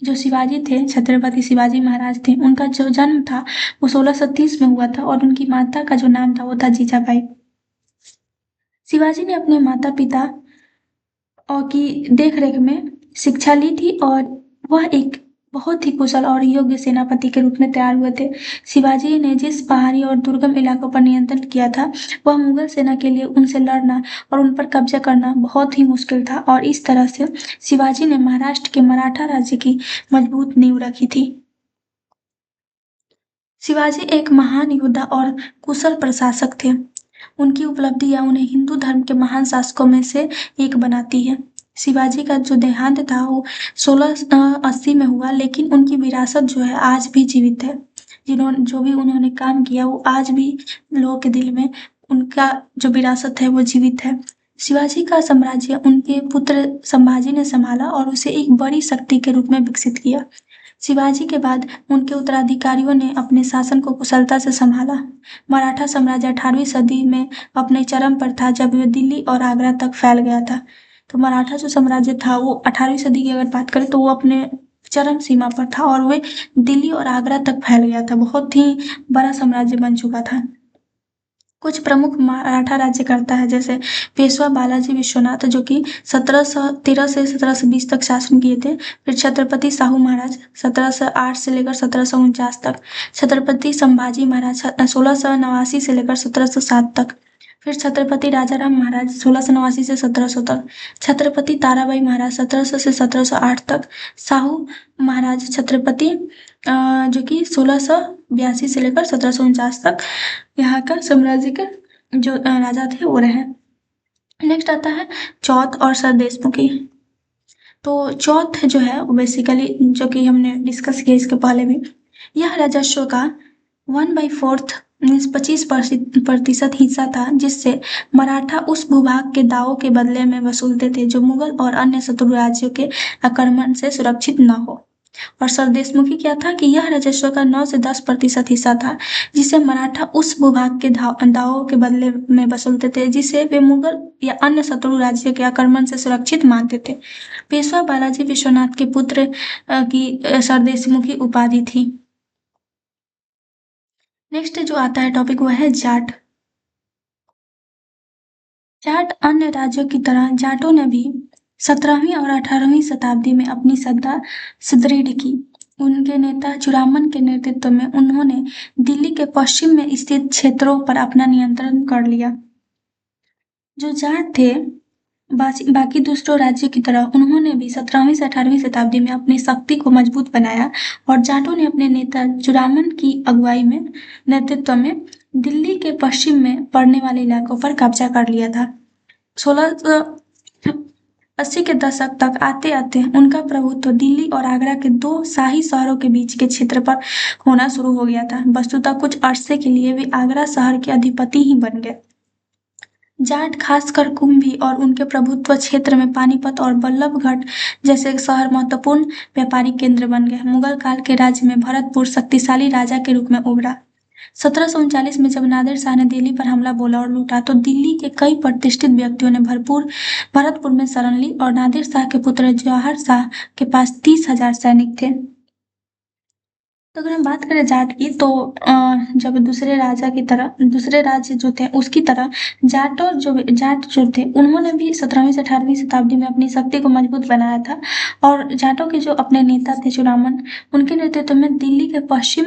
जो शिवाजी थे, छत्रपति शिवाजी महाराज थे, उनका जो जन्म था वो 1630 में हुआ था और उनकी माता का जो नाम था वो था जीजाबाई। शिवाजी ने अपने माता पिता और की देखरेख में शिक्षा ली थी और वह एक बहुत ही कुशल और योग्य सेनापति के रूप में तैयार हुए थे। शिवाजी ने जिस पहाड़ी और दुर्गम इलाकों पर नियंत्रण किया था वह मुगल सेना के लिए उनसे लड़ना और उन पर कब्जा करना बहुत ही मुश्किल था और इस तरह से शिवाजी ने महाराष्ट्र के मराठा राज्य की मजबूत नींव रखी थी। शिवाजी एक महान योद्धा और कुशल प्रशासक थे। उनकी उपलब्धियां उन्हें हिंदू धर्म के महान शासकों में से एक बनाती है। शिवाजी का जो देहांत था वो 1680 में हुआ, लेकिन उनकी विरासत जो है आज भी जीवित है। जो भी उन्होंने काम किया वो आज भी लोगों के दिल में उनका जो विरासत है वो जीवित है। शिवाजी का साम्राज्य उनके पुत्र संभाजी ने संभाला और उसे एक बड़ी शक्ति के रूप में विकसित किया। शिवाजी के बाद उनके उत्तराधिकारियों ने अपने शासन को कुशलता से संभाला। मराठा साम्राज्य 18वीं सदी में अपने चरम पर था, जब वह दिल्ली और आगरा तक फैल गया था। तो मराठा जो साम्राज्य था वो 18वीं सदी की अगर बात करें तो वो अपने चरम सीमा पर था और वे दिल्ली और आगरा तक फैल गया था, बहुत ही बड़ा साम्राज्य बन चुका था। कुछ प्रमुख मराठा राज्यकर्ता है, जैसे पेशवा बालाजी विश्वनाथ जो कि 1713 से 1720 तक शासन किए थे। फिर छत्रपति साहू महाराज 1708 से लेकर 1749 तक। छत्रपति संभाजी महाराज 1689 से लेकर 1707 तक। फिर छत्रपति राजाराम महाराज 1689 से 1700 तक। छत्रपति ताराबाई महाराज 1700 से 1708 तक। साहू महाराज छत्रपति जो कि 1682 से लेकर 1749 तक यहाँ का साम्राज्य के जो राजा थे वो रहे। नेक्स्ट आता है चौथ और सर देशमुखी। तो चौथ जो है वो बेसिकली जो कि हमने डिस्कस किया इसके पहले भी, यह राजस्व का 1/4 मीन्स 25% हिस्सा था, जिससे मराठा उस भूभाग के दावों के बदले में वसूलते थे जो मुगल और अन्य शत्रु राज्यों के आक्रमण से सुरक्षित न हो। और सरदेशमुखी क्या था कि यह राजस्व का 9 से 10% हिस्सा था, जिसे मराठा उस भूभाग के दावों के बदले में वसूलते थे जिसे वे मुगल या अन्य शत्रु राज्य के आक्रमण से सुरक्षित मानते थे। पेशवा बालाजी विश्वनाथ के पुत्र की सरदेशमुखी उपाधि थी। नेक्स्ट जो आता है टॉपिक वह है जाट। जाट अन्य राज्यों की तरह जाटों ने भी 17वीं और 18वीं शताब्दी में अपनी सत्ता सुदृढ़ की। उनके नेता चुरामन के नेतृत्व में उन्होंने दिल्ली के पश्चिम में स्थित क्षेत्रों पर अपना नियंत्रण कर लिया। जो जाट थे बाकी दूसरों राज्यों की तरह उन्होंने भी 17वीं से 18वीं शताब्दी में अपनी शक्ति को मजबूत बनाया और जाटों ने अपने नेता चुरामन की अगुवाई में नेतृत्व में दिल्ली के पश्चिम में पड़ने वाले इलाकों पर कब्जा कर लिया था। 1680 के दशक तक आते आते उनका प्रभुत्व दिल्ली और आगरा के दो शाही शहरों के बीच के क्षेत्र पर होना शुरू हो गया था। वस्तुतः कुछ अरसे के लिए वे आगरा शहर के अधिपति ही बन गए। जाट खासकर कुंभी और उनके प्रभुत्व क्षेत्र में पानीपत और बल्लभगढ़ जैसे शहर महत्वपूर्ण व्यापारिक केंद्र बन गए। मुगल काल के राज्य में भरतपुर शक्तिशाली राजा के रूप में उभरा। 1739 में जब नादिर शाह ने दिल्ली पर हमला बोला और लूटा तो दिल्ली के कई प्रतिष्ठित व्यक्तियों ने भरतपुर में शरण ली और नादिर शाह के पुत्र जवाहर शाह के पास 30,000 सैनिक थे। तो अगर हम बात करें जाट की तो जब दूसरे राज्य जो थे उसकी तरह जाट जो थे उन्होंने भी 17वीं से 18वीं शताब्दी में अपनी शक्ति को मजबूत बनाया था और जाटों के जो अपने नेता थे चुरामन, उनके नेतृत्व में दिल्ली के पश्चिम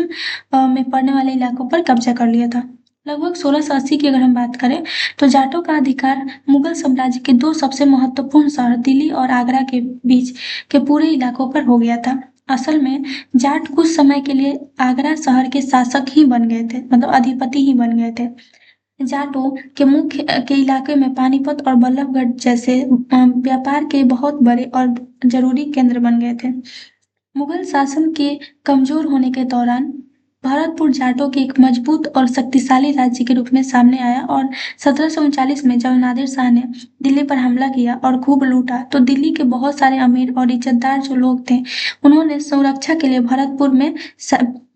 में पड़ने वाले इलाकों पर कब्जा कर लिया था। लगभग 1680 की अगर हम बात करें तो जाटों का अधिकार मुगल साम्राज्य के दो सबसे महत्वपूर्ण शहर दिल्ली और आगरा के बीच के पूरे इलाकों पर हो गया था। असल में जाट कुछ समय के लिए आगरा शहर के शासक ही बन गए थे, मतलब अधिपति ही बन गए थे। जाटों के मुख्य के इलाके में पानीपत और बल्लभगढ़ जैसे व्यापार के बहुत बड़े और जरूरी केंद्र बन गए थे। मुगल शासन के कमजोर होने के दौरान भरतपुर जाटों के एक मजबूत और शक्तिशाली राज्य के रूप में सामने आया और 1739 में जब नादिर शाह ने दिल्ली पर हमला किया और खूब लूटा तो दिल्ली के बहुत सारे अमीर और इज्जतदार जो लोग थे उन्होंने सुरक्षा के लिए भरतपुर में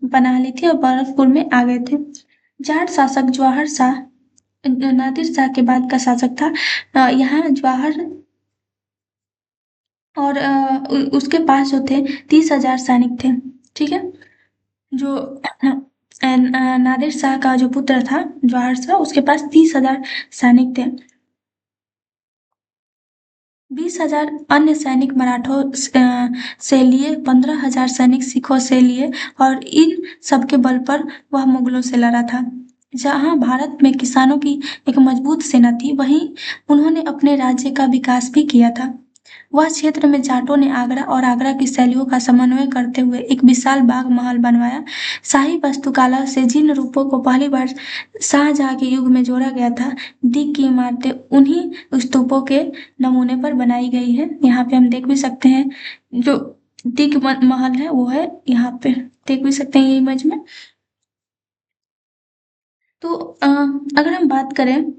पनाह ली थी और भरतपुर में आ गए थे। जाट शासक जवाहर शाह नादिर शाह के बाद का शासक था। यहाँ जवाहर और उसके पास जो थे 30,000 सैनिक थे। ठीक है, जो नादिर शाह का जो पुत्र था जवाहर शाह उसके पास 30,000 सैनिक थे। 20,000 अन्य सैनिक मराठों से लिए, 15,000 सैनिक सिखों से लिए और इन सबके बल पर वह मुगलों से लड़ा था। जहां भारत में किसानों की एक मजबूत सेना थी, वहीं उन्होंने अपने राज्य का विकास भी किया था। वह क्षेत्र में जाटों ने आगरा और आगरा की शैलियों का समन्वय करते हुए एक विशाल बाग महल बनवाया। शाही वास्तुकला से जिन रूपों को पहली बार शाहजहां के युग में जोड़ा गया था, दिग की इमारतें उन्हीं स्तूपों के नमूने पर बनाई गई है। यहाँ पे हम देख भी सकते हैं जो दिग महल है वो है यहाँ पे, देख भी सकते हैं ये इमेज में। तो अगर हम बात करें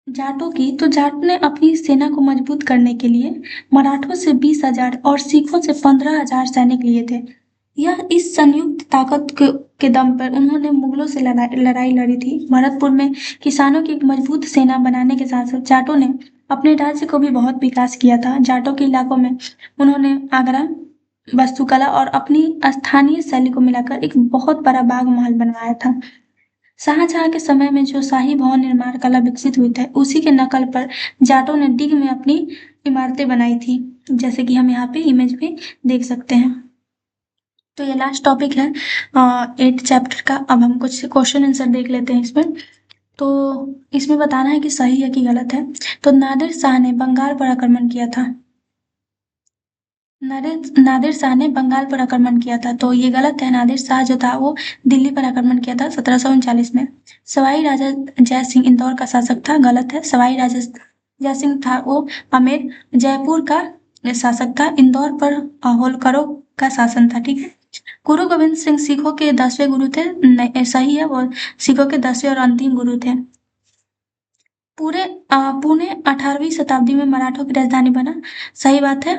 जाटों की, तो जाट ने अपनी सेना को मजबूत करने के लिए मराठों से 20,000 और सिखों से 15,000 सैनिक लिए थे। यह इस संयुक्त ताकत के दम पर उन्होंने मुगलों से लड़ाई लड़ी थी। भरतपुर में किसानों की एक मजबूत सेना बनाने के साथ साथ जाटों ने अपने राज्य को भी बहुत विकास किया था। जाटों के इलाकों में उन्होंने आगरा वास्तुकला और अपनी स्थानीय शैली को मिलाकर एक बहुत बड़ा बाग महल बनवाया था। शाहजहां के समय में जो शाही भवन निर्माण कला विकसित हुई थी, उसी के नकल पर जाटों ने दिग में अपनी इमारतें बनाई थी, जैसे कि हम यहाँ पे इमेज भी देख सकते हैं। तो ये लास्ट टॉपिक है 8th चैप्टर का। अब हम कुछ क्वेश्चन आंसर देख लेते हैं इसमें। तो इसमें बताना है कि सही है कि गलत है। तो नादिर शाह ने बंगाल पर आक्रमण किया था। नादिर शाह ने बंगाल पर आक्रमण किया था, तो ये गलत है। नादिर शाह जो था वो दिल्ली पर आक्रमण किया था 1739 में। सवाई राजा जय सिंह इंदौर का शासक था, गलत है। सवाई राजा जय सिंह था वो आमेर जयपुर का शासक था। इंदौर पर होलकरों का शासन था, ठीक है। गुरु गोविंद सिंह सिखों के 10वें गुरु थे, नहीं सही है, वो सिखों के 10वें और अंतिम गुरु थे। पुणे 18वीं शताब्दी में मराठों की राजधानी बना, सही बात है।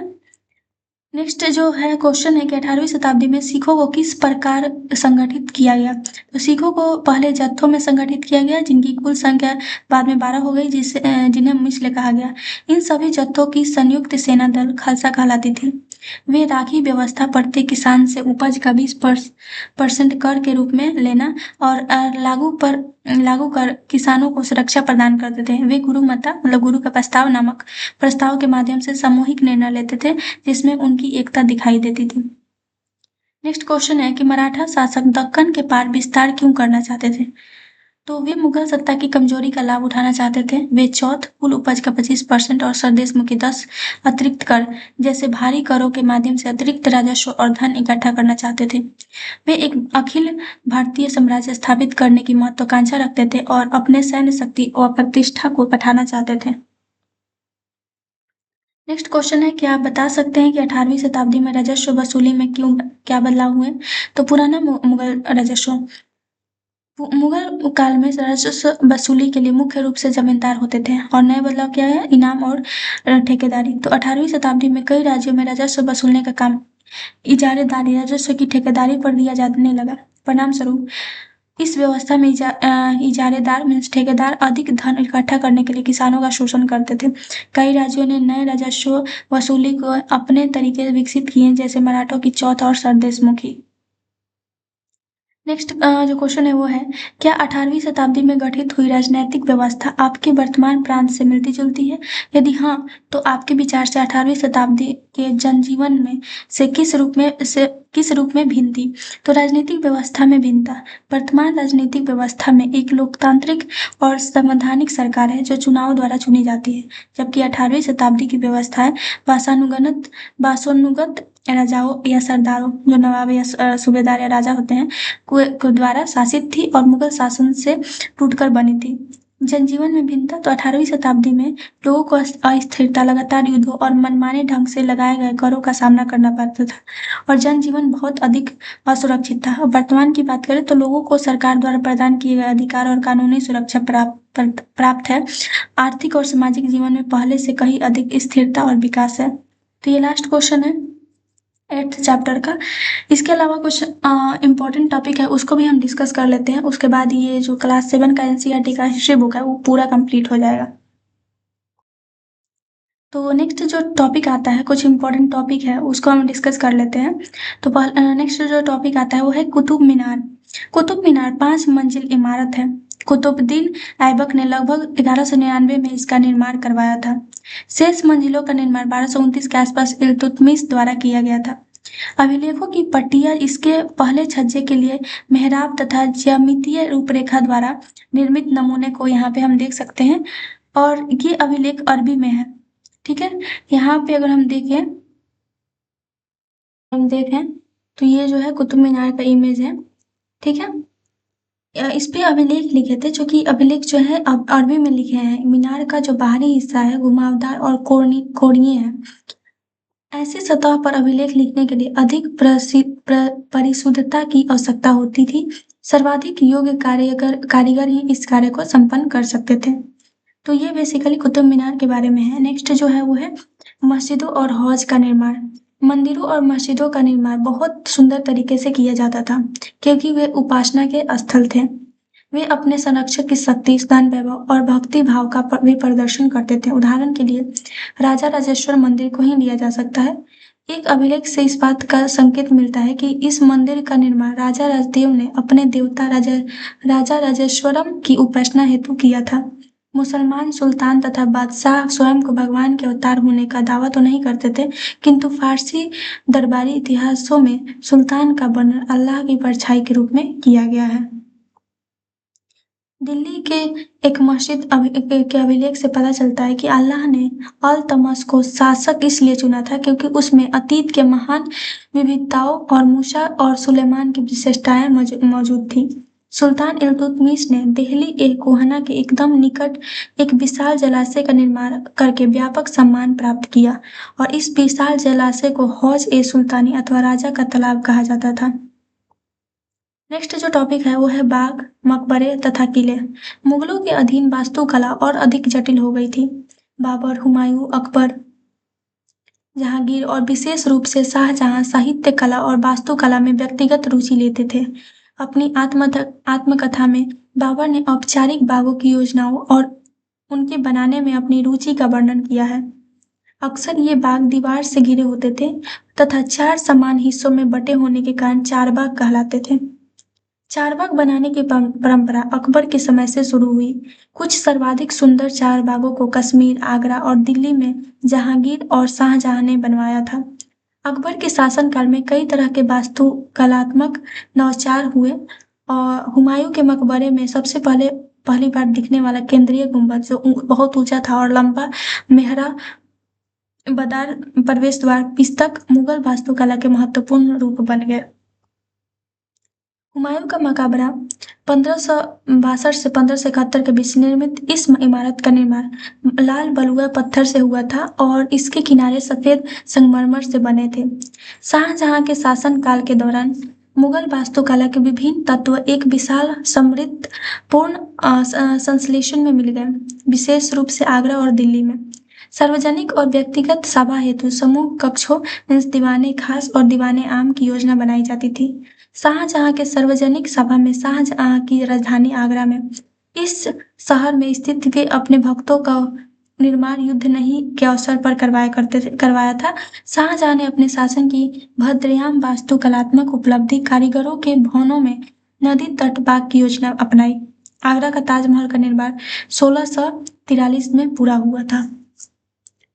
नेक्स्ट जो है क्वेश्चन है कि 18वीं शताब्दी में सिखों को किस प्रकार संगठित किया गया। तो सिखों को पहले जत्थों में संगठित किया गया, जिनकी कुल संख्या बाद में 12 हो गई, जिन्हें मिस्ल कहा गया। इन सभी जत्थों की संयुक्त सेना दल खालसा कहलाती थी। वे राखी व्यवस्था प्रत्येक किसान से उपज का 20% कर के रूप में लेना और लागू कर किसानों को सुरक्षा प्रदान करते थे। वे गुरुमता मतलब गुरु का प्रस्ताव नामक प्रस्ताव के माध्यम से सामूहिक निर्णय लेते थे, जिसमें उनकी एकता दिखाई देती थी। नेक्स्ट क्वेश्चन है कि मराठा शासक दक्कन के पार विस्तार क्यों करना चाहते थे। तो वे मुगल सत्ता की कमजोरी का लाभ उठाना चाहते थे। वे चौथ कुल उपज का 25% और स्वदेश मुखी 10 अतिरिक्त कर जैसे भारी करों के माध्यम से अतिरिक्त राजस्व और धन इकट्ठा करना चाहते थे। वे एक अखिल भारतीय साम्राज्य स्थापित करने की महत्वाकांक्षा रखते थे और अपने सैन्य शक्ति और प्रतिष्ठा को बढ़ाना चाहते थे। नेक्स्ट क्वेश्चन है कि आप बता सकते हैं कि 18वीं शताब्दी में राजस्व वसूली में क्या बदलाव हुए। तो पुराना मुगल राजस्व मुगल काल में राजस्व वसूली के लिए मुख्य रूप से जमींदार होते थे और नए बदलाव क्या है, इनाम और ठेकेदारी। तो 18वीं शताब्दी में कई राज्यों में राजस्व वसूलने का काम इजारेदारी राजस्व की ठेकेदारी पर दिया जाने लगा। परिणाम स्वरूप इस व्यवस्था में इजारेदार मीन्स ठेकेदार अधिक धन इकट्ठा करने के लिए किसानों का शोषण करते थे। कई राज्यों ने नए राजस्व वसूली को अपने तरीके विकसित किए, जैसे मराठों की चौथ और सरदेशमुखी। नेक्स्ट जो क्वेश्चन है वो है, क्या 18वीं शताब्दी में गठित हुई राजनैतिक व्यवस्था आपके वर्तमान प्रांत से मिलती जुलती है। यदि हाँ, तो आपके विचार से 18वीं शताब्दी के जनजीवन में से किस रूप में भिन्न थी। तो राजनीतिक व्यवस्था में भिन्नता। वर्तमान राजनीतिक व्यवस्था में एक लोकतांत्रिक और संवैधानिक सरकार है जो चुनाव द्वारा चुनी जाती है, जबकि 18वीं शताब्दी की व्यवस्था है वासानुगत राजाओं या सरदारों, जो नवाब या सूबेदार या राजा होते हैं, को द्वारा शासित थी और मुगल शासन से टूटकर बनी थी। जनजीवन में भिन्नता। तो 18वीं शताब्दी में लोगों को अस्थिरता, लगातार युद्धों और मनमाने ढंग से लगाए गए करों का सामना करना पड़ता था और जनजीवन बहुत अधिक असुरक्षित था। अब वर्तमान की बात करें तो लोगों को सरकार द्वारा प्रदान किए गए अधिकार और कानूनी सुरक्षा प्राप्त है। आर्थिक और सामाजिक जीवन में पहले से कहीं अधिक स्थिरता और विकास है। तो ये लास्ट क्वेश्चन है 8th चैप्टर का। इसके अलावा कुछ इम्पोर्टेंट टॉपिक है उसको भी हम डिस्कस कर लेते हैं, उसके बाद ये जो क्लास 7 का एनसीईआरटी का हिस्ट्री बुक है वो पूरा कंप्लीट हो जाएगा। तो नेक्स्ट जो टॉपिक आता है, कुछ इम्पोर्टेंट टॉपिक है उसको हम डिस्कस कर लेते हैं। तो नेक्स्ट जो टॉपिक आता है वो है कुतुब मीनार। कुतुब मीनार 5 मंजिल इमारत है। कुतुबुद्दीन ऐबक ने लगभग 1199 में इसका निर्माण करवाया था। शेष मंजिलों का निर्माण 1229 के आसपास इल्तुतमिश द्वारा किया गया था। अभिलेखों की पट्टियां इसके पहले छज्जे के लिए मेहराब तथा ज्यामितीय रूपरेखा द्वारा निर्मित नमूने को यहाँ पे हम देख सकते हैं और ये अभिलेख अरबी में है। ठीक है। यहाँ पे अगर हम देखें तो ये जो है कुतुब मीनार का इमेज है। ठीक है। इस पे अभिलेख लिखे थे, जो कि अभिलेख जो है अरबी में लिखे हैं। मीनार का जो बाहरी हिस्सा है घुमावदार और कोणीय है। ऐसी सतह पर अभिलेख लिखने के लिए अधिक परिशुद्धता की आवश्यकता होती थी। सर्वाधिक योग्य कारीगर ही इस कार्य को संपन्न कर सकते थे। तो ये बेसिकली कुतुब मीनार के बारे में है। नेक्स्ट जो है वो है मस्जिदों और हौज का निर्माण। मंदिरों और मस्जिदों का निर्माण बहुत सुंदर तरीके से किया जाता था, क्योंकि वे उपासना के स्थल थे। वे अपने संरक्षक की शक्ति, दान वैभव और भक्ति भाव का भी प्रदर्शन करते थे। उदाहरण के लिए राजा राजेश्वर मंदिर को ही लिया जा सकता है। एक अभिलेख से इस बात का संकेत मिलता है कि इस मंदिर का निर्माण राजा राजदेव ने अपने देवता राजा राजेश्वरम की उपासना हेतु किया था। मुसलमान सुल्तान तथा बादशाह स्वयं को भगवान के अवतार होने का दावा तो नहीं करते थे, किंतु फारसी दरबारी इतिहासों में सुल्तान का वर्णन अल्लाह की परछाई के रूप में किया गया है। दिल्ली के एक मस्जिद के अभिलेख से पता चलता है कि अल्लाह ने अल तमस को शासक इसलिए चुना था क्योंकि उसमें अतीत के महान विविधताओं और मूसा और सुलेमान की विशेषताएं मौजूद थी। सुल्तान इल्तुतमिश ने दिल्ली ए कोहना के एकदम निकट एक विशाल जलाशय का निर्माण करके व्यापक सम्मान प्राप्त किया, और इस विशाल जलाशय को हौज ए सुल्तानी अथवा राजा का तालाब कहा जाता था। नेक्स्ट जो टॉपिक है वो है बाग, मकबरे तथा किले। मुगलों के अधीन वास्तुकला और अधिक जटिल हो गई थी। बाबर, हुमायूं, अकबर, जहांगीर और विशेष रूप से शाहजहां साहित्य कला और वास्तुकला में व्यक्तिगत रुचि लेते थे। अपनी आत्मकथा में बाबर ने औपचारिक बागों की योजनाओं और उनके बनाने में अपनी रुचि का वर्णन किया है। अक्सर ये बाग दीवार से घिरे होते थे तथा 4 समान हिस्सों में बटे होने के कारण चारबाग कहलाते थे। चारबाग बनाने की परंपरा अकबर के समय से शुरू हुई। कुछ सर्वाधिक सुंदर चारबागों को कश्मीर, आगरा और दिल्ली में जहांगीर और शाहजहां ने बनवाया था। अकबर के शासनकाल में कई तरह के वास्तुकलात्मक नवाचार हुए, और हुमायूं के मकबरे में सबसे पहली बार दिखने वाला केंद्रीय गुंबद, जो बहुत ऊंचा था, और लंबा मेहरा बदार प्रवेश द्वार पिस्तक मुगल वास्तुकला के महत्वपूर्ण रूप बन गए। हुमायूं का मकबरा 1562 से 1571 के बीच निर्मित इस इमारत का निर्माण लाल बलुआ पत्थर से हुआ था और इसके किनारे सफेद संगमरमर से बने थे। शाहजहां के शासनकाल के दौरान मुगल वास्तुकला के विभिन्न तत्व एक विशाल समृद्ध पूर्ण संश्लेषण में मिल गए, विशेष रूप से आगरा और दिल्ली में। सार्वजनिक और व्यक्तिगत सभा हेतु समूह कक्षों, दीवाने खास और दीवाने आम की योजना बनाई जाती थी। शाहजहां के सार्वजनिक सभा में शाहजहां की राजधानी आगरा में इस शहर में स्थित वे अपने भक्तों का निर्माण युद्ध नहीं के अवसर पर करवाया था। शाहजहां ने अपने शासन की भद्रयाम वास्तुकलात्मक उपलब्धि कारीगरों के भवनों में नदी तट बाग की योजना अपनाई। आगरा का ताजमहल का निर्माण 1643 में पूरा हुआ था।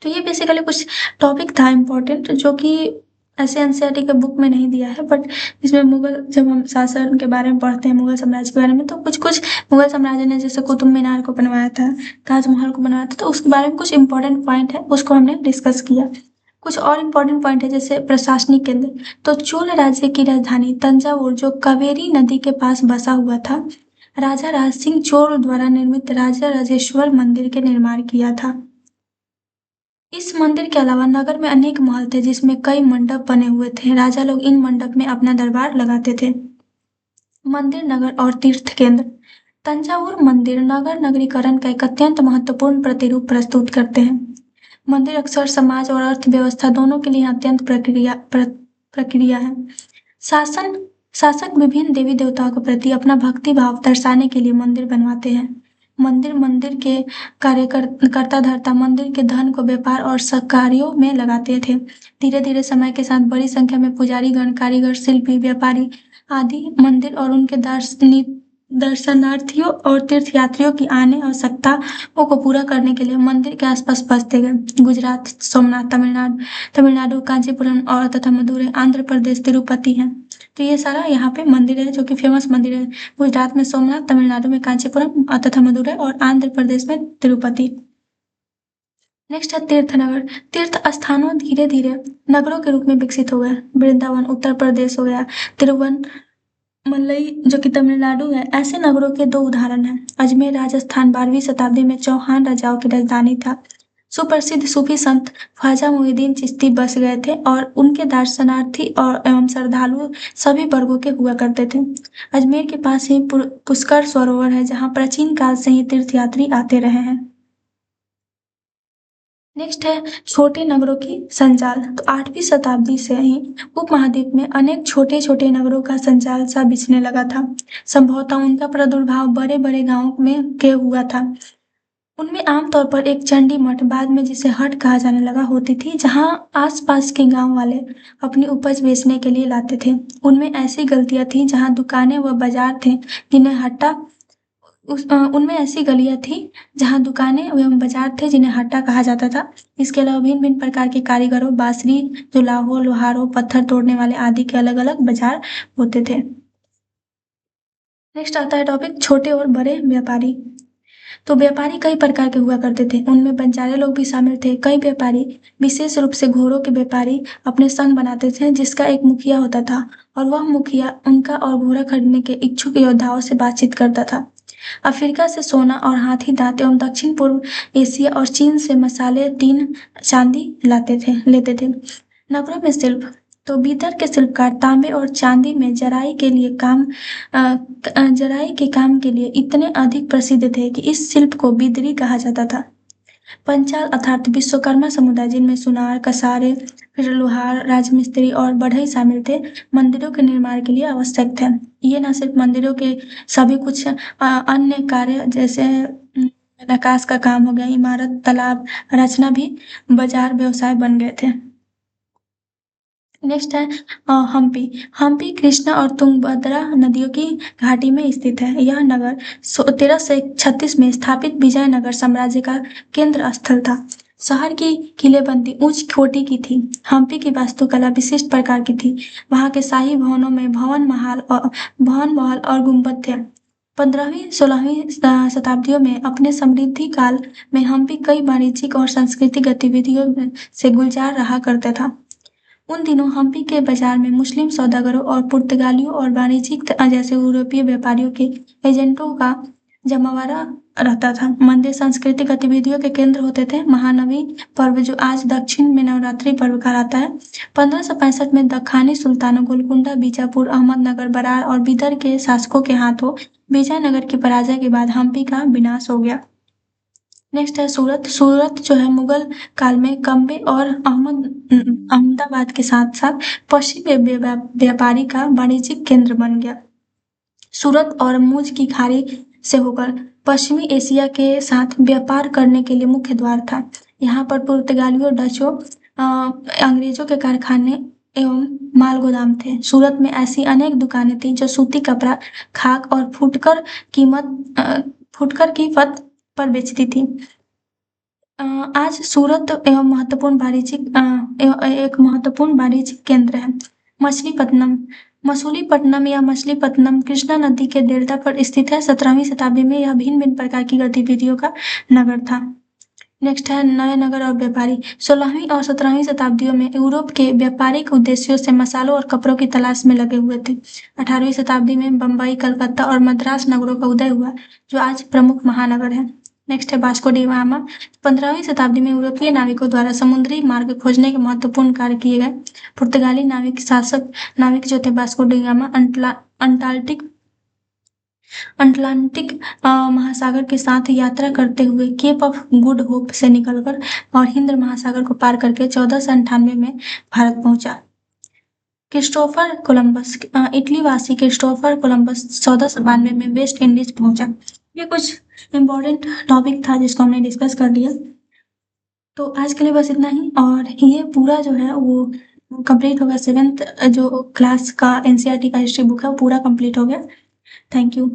तो ये बेसिकली कुछ टॉपिक था इम्पोर्टेंट, जो कि ऐसे एनसीईआरटी के बुक में नहीं दिया है, बट इसमें मुगल, जब हम शासन के बारे में पढ़ते हैं, मुगल साम्राज्य के बारे में, तो कुछ कुछ मुगल साम्राज्य ने जैसे कुतुब मीनार को बनवाया था, ताजमहल को बनवाया था, तो उसके बारे में कुछ इंपॉर्टेंट पॉइंट है, उसको हमने डिस्कस किया। कुछ और इम्पोर्टेंट पॉइंट है जैसे प्रशासनिक केंद्र। तो चोल राज्य की राजधानी तंजावुर, जो कावेरी नदी के पास बसा हुआ था, राजा राज सिंह चोल द्वारा निर्मित राजा राजेश्वर मंदिर के निर्माण किया था। इस मंदिर के अलावा नगर में अनेक महल थे जिसमें कई मंडप बने हुए थे। राजा लोग इन मंडप में अपना दरबार लगाते थे। मंदिर, नगर और तीर्थ केंद्र। तंजावुर मंदिर नगर नगरीकरण का एक अत्यंत महत्वपूर्ण प्रतिरूप प्रस्तुत करते हैं। मंदिर अक्सर समाज और अर्थव्यवस्था दोनों के लिए अत्यंत प्रक्रिया है। शासक विभिन्न देवी देवताओं के प्रति अपना भक्ति भाव दर्शाने के लिए मंदिर बनवाते हैं। मंदिर के करता धर्ता मंदिर के धन को व्यापार और कार्यों में लगाते थे। धीरे धीरे समय के साथ बड़ी संख्या में पुजारीगण, कारीगर, शिल्पी, व्यापारी आदि मंदिर और उनके दर्शनार्थियों और तीर्थयात्रियों की आने आवश्यकताओं को पूरा करने के लिए मंदिर के आसपास बसते गए। गुजरात, सोमनाथ, तमिलनाडु, कांचीपुरम और तथा मदुरै, आंध्र प्रदेश, तिरुपति हैं। तो ये सारा यहाँ पे मंदिर है जो कि फेमस मंदिर है। गुजरात में सोमनाथ, तमिलनाडु में कांचीपुरम तथा मदुरै, और आंध्र प्रदेश में तिरुपति। नेक्स्ट है तीर्थनगर। तीर्थ स्थानों धीरे धीरे नगरों के रूप में विकसित हो गए। वृंदावन उत्तर प्रदेश हो गया, तिरुवनमलई जो कि तमिलनाडु है। ऐसे नगरों के दो उदाहरण हैं। अजमेर राजस्थान 12वीं शताब्दी में चौहान राजाओं की राजधानी था। सुप्रसिद्ध सूफी संत ख्वाजा मोइनुद्दीन चिश्ती बस गए थे और उनके दर्शनार्थी और एवं श्रद्धालु सभी वर्गों के हुआ करते थे। अजमेर के पास ही पुष्कर सरोवर है, जहाँ प्राचीन काल से ही तीर्थयात्री आते रहे हैं। नेक्स्ट है छोटे नगरों की संजाल। तो 8वीं शताब्दी से ही उपमहाद्वीप में अनेक छोटे छोटे नगरों का संजाल सा बिछने लगा था। संभवतः उनका प्रादुर्भाव बड़े बड़े गांवों में के हुआ था। उनमें आमतौर पर एक चंडी मठ, बाद में जिसे हट कहा जाने लगा, होती थी, जहां आसपास के गांव वाले अपनी उपज बेचने के लिए लाते थे। उनमें ऐसी गलियां थी जहां दुकानें व बाजार थे जिन्हें हट्टा उनमें ऐसी गलियां थी जहां दुकानें एवं बाजार थे जिन्हें हट्टा कहा जाता था। इसके अलावा भिन्न भिन्न प्रकार के कारीगरों, बांसुरी, जुलाहों, लोहारों, पत्थर तोड़ने वाले आदि के अलग अलग बाजार होते थे। नेक्स्ट आता है टॉपिक छोटे और बड़े व्यापारी। तो व्यापारी कई प्रकार के हुआ करते थे, उनमें बंजारे लोग भी शामिल थे। कई व्यापारी, विशेष रूप से घोड़ों के व्यापारी, अपने संघ बनाते थे जिसका एक मुखिया होता था और वह मुखिया उनका और घोड़ा खरीदने के इच्छुक योद्धाओं से बातचीत करता था। अफ्रीका से सोना और हाथी दांत एवं दक्षिण पूर्व एशिया और चीन से मसाले, टीन, चांदी लेते थे। नगरों में शिल्प। तो बीदर के शिल्पकार तांबे और चांदी में जराई के काम के लिए इतने अधिक प्रसिद्ध थे कि इस शिल्प को बिदरी कहा जाता था। पंचाल अर्थात विश्वकर्मा समुदाय, जिनमें सुनार, कसारे, फिर लोहार, राजमिस्त्री और बढ़ई शामिल थे, मंदिरों के निर्माण के लिए आवश्यक थे। ये न सिर्फ मंदिरों के सभी कुछ अन्य कार्य जैसे नकाश का काम हो गया, इमारत, तालाब रचना भी बाजार व्यवसाय बन गए थे। नेक्स्ट है हम्पी। हम्पी कृष्णा और तुंगभद्रा नदियों की घाटी में स्थित है। यह नगर 1336 में स्थापित विजयनगर साम्राज्य का केंद्र स्थल था। शहर की किलेबंदी ऊंच कोटि की थी। हम्पी की वास्तुकला विशिष्ट प्रकार की थी। वहां के शाही भवनों में भवन महल और गुंबद थे। 15वीं 16वीं शताब्दियों में अपने समृद्धि काल में हम्पी कई वाणिज्यिक और सांस्कृतिक गतिविधियों से गुलजार रहा करता था। उन दिनों हम्पी के बाजार में मुस्लिम सौदागरों और पुर्तगालियों और वाणिज्यिक जैसे यूरोपीय व्यापारियों के एजेंटों का जमावड़ा रहता था। मंदिर सांस्कृतिक गतिविधियों के केंद्र होते थे। महानवी पर्व, जो आज दक्षिण में नवरात्रि पर्व कहलाता है, 1565 में दक्खानी सुल्तानों गोलकुंडा, बीजापुर, अहमदनगर, बरार और बीदर के शासकों के हाथों विजयनगर की पराजय के बाद हम्पी का विनाश हो गया। नेक्स्ट है सूरत। सूरत जो है मुगल काल में कम्बे और अहमदाबाद के साथ साथ पश्चिमी व्यापारी का वाणिज्यिक केंद्र बन गया। सूरत और मुझ की खाड़ी से होकर पश्चिमी एशिया के साथ व्यापार करने के लिए मुख्य द्वार था। यहाँ पर पुर्तगालियों, डचों, अंग्रेजों के कारखाने एवं माल गोदाम थे। सूरत में ऐसी अनेक दुकानें थी जो सूती कपड़ा, खाक और फुटकर की फत पर बेचती थी। आज सूरत एक महत्वपूर्ण वाणिज्यिक केंद्र है। मछलीपट्टनम या मछलीपट्टनम कृष्णा नदी के डेल्टा पर स्थित है। 17वीं शताब्दी में यह भिन्न भिन्न प्रकार की गतिविधियों का नगर था। नेक्स्ट है नए नगर और व्यापारी। 16वीं और 17वीं शताब्दियों में यूरोप के व्यापारिक उद्देश्यों से मसालों और कपड़ों की तलाश में लगे हुए थे। 18वीं शताब्दी में बम्बई, कलकत्ता और मद्रास नगरों का उदय हुआ, जो आज प्रमुख महानगर है। नेक्स्ट है वास्को डी गामा। 15वीं शताब्दी में यूरोपीय नाविकों द्वारा समुद्री मार्ग खोजने के महत्वपूर्ण कार्य किए गए। पुर्तगाली नाविक जो थे वास्को डी गामा अटलांटिक महासागर के साथ यात्रा करते हुए केप ऑफ गुड होप से निकलकर और हिंद महासागर को पार करके 1498 में भारत पहुंचा। Christopher Columbus. इटली वासी क्रिस्टोफर कोलंबस 1492 में वेस्ट इंडीज पहुंचा। ये कुछ इम्पोर्टेंट टॉपिक था जिसको हमने डिस्कस कर लिया। तो आज के लिए बस इतना ही, और ये पूरा जो है वो कंप्लीट हो गया। 7th जो क्लास का एनसीईआरटी का हिस्ट्री बुक है वो पूरा कंप्लीट हो गया। Thank you.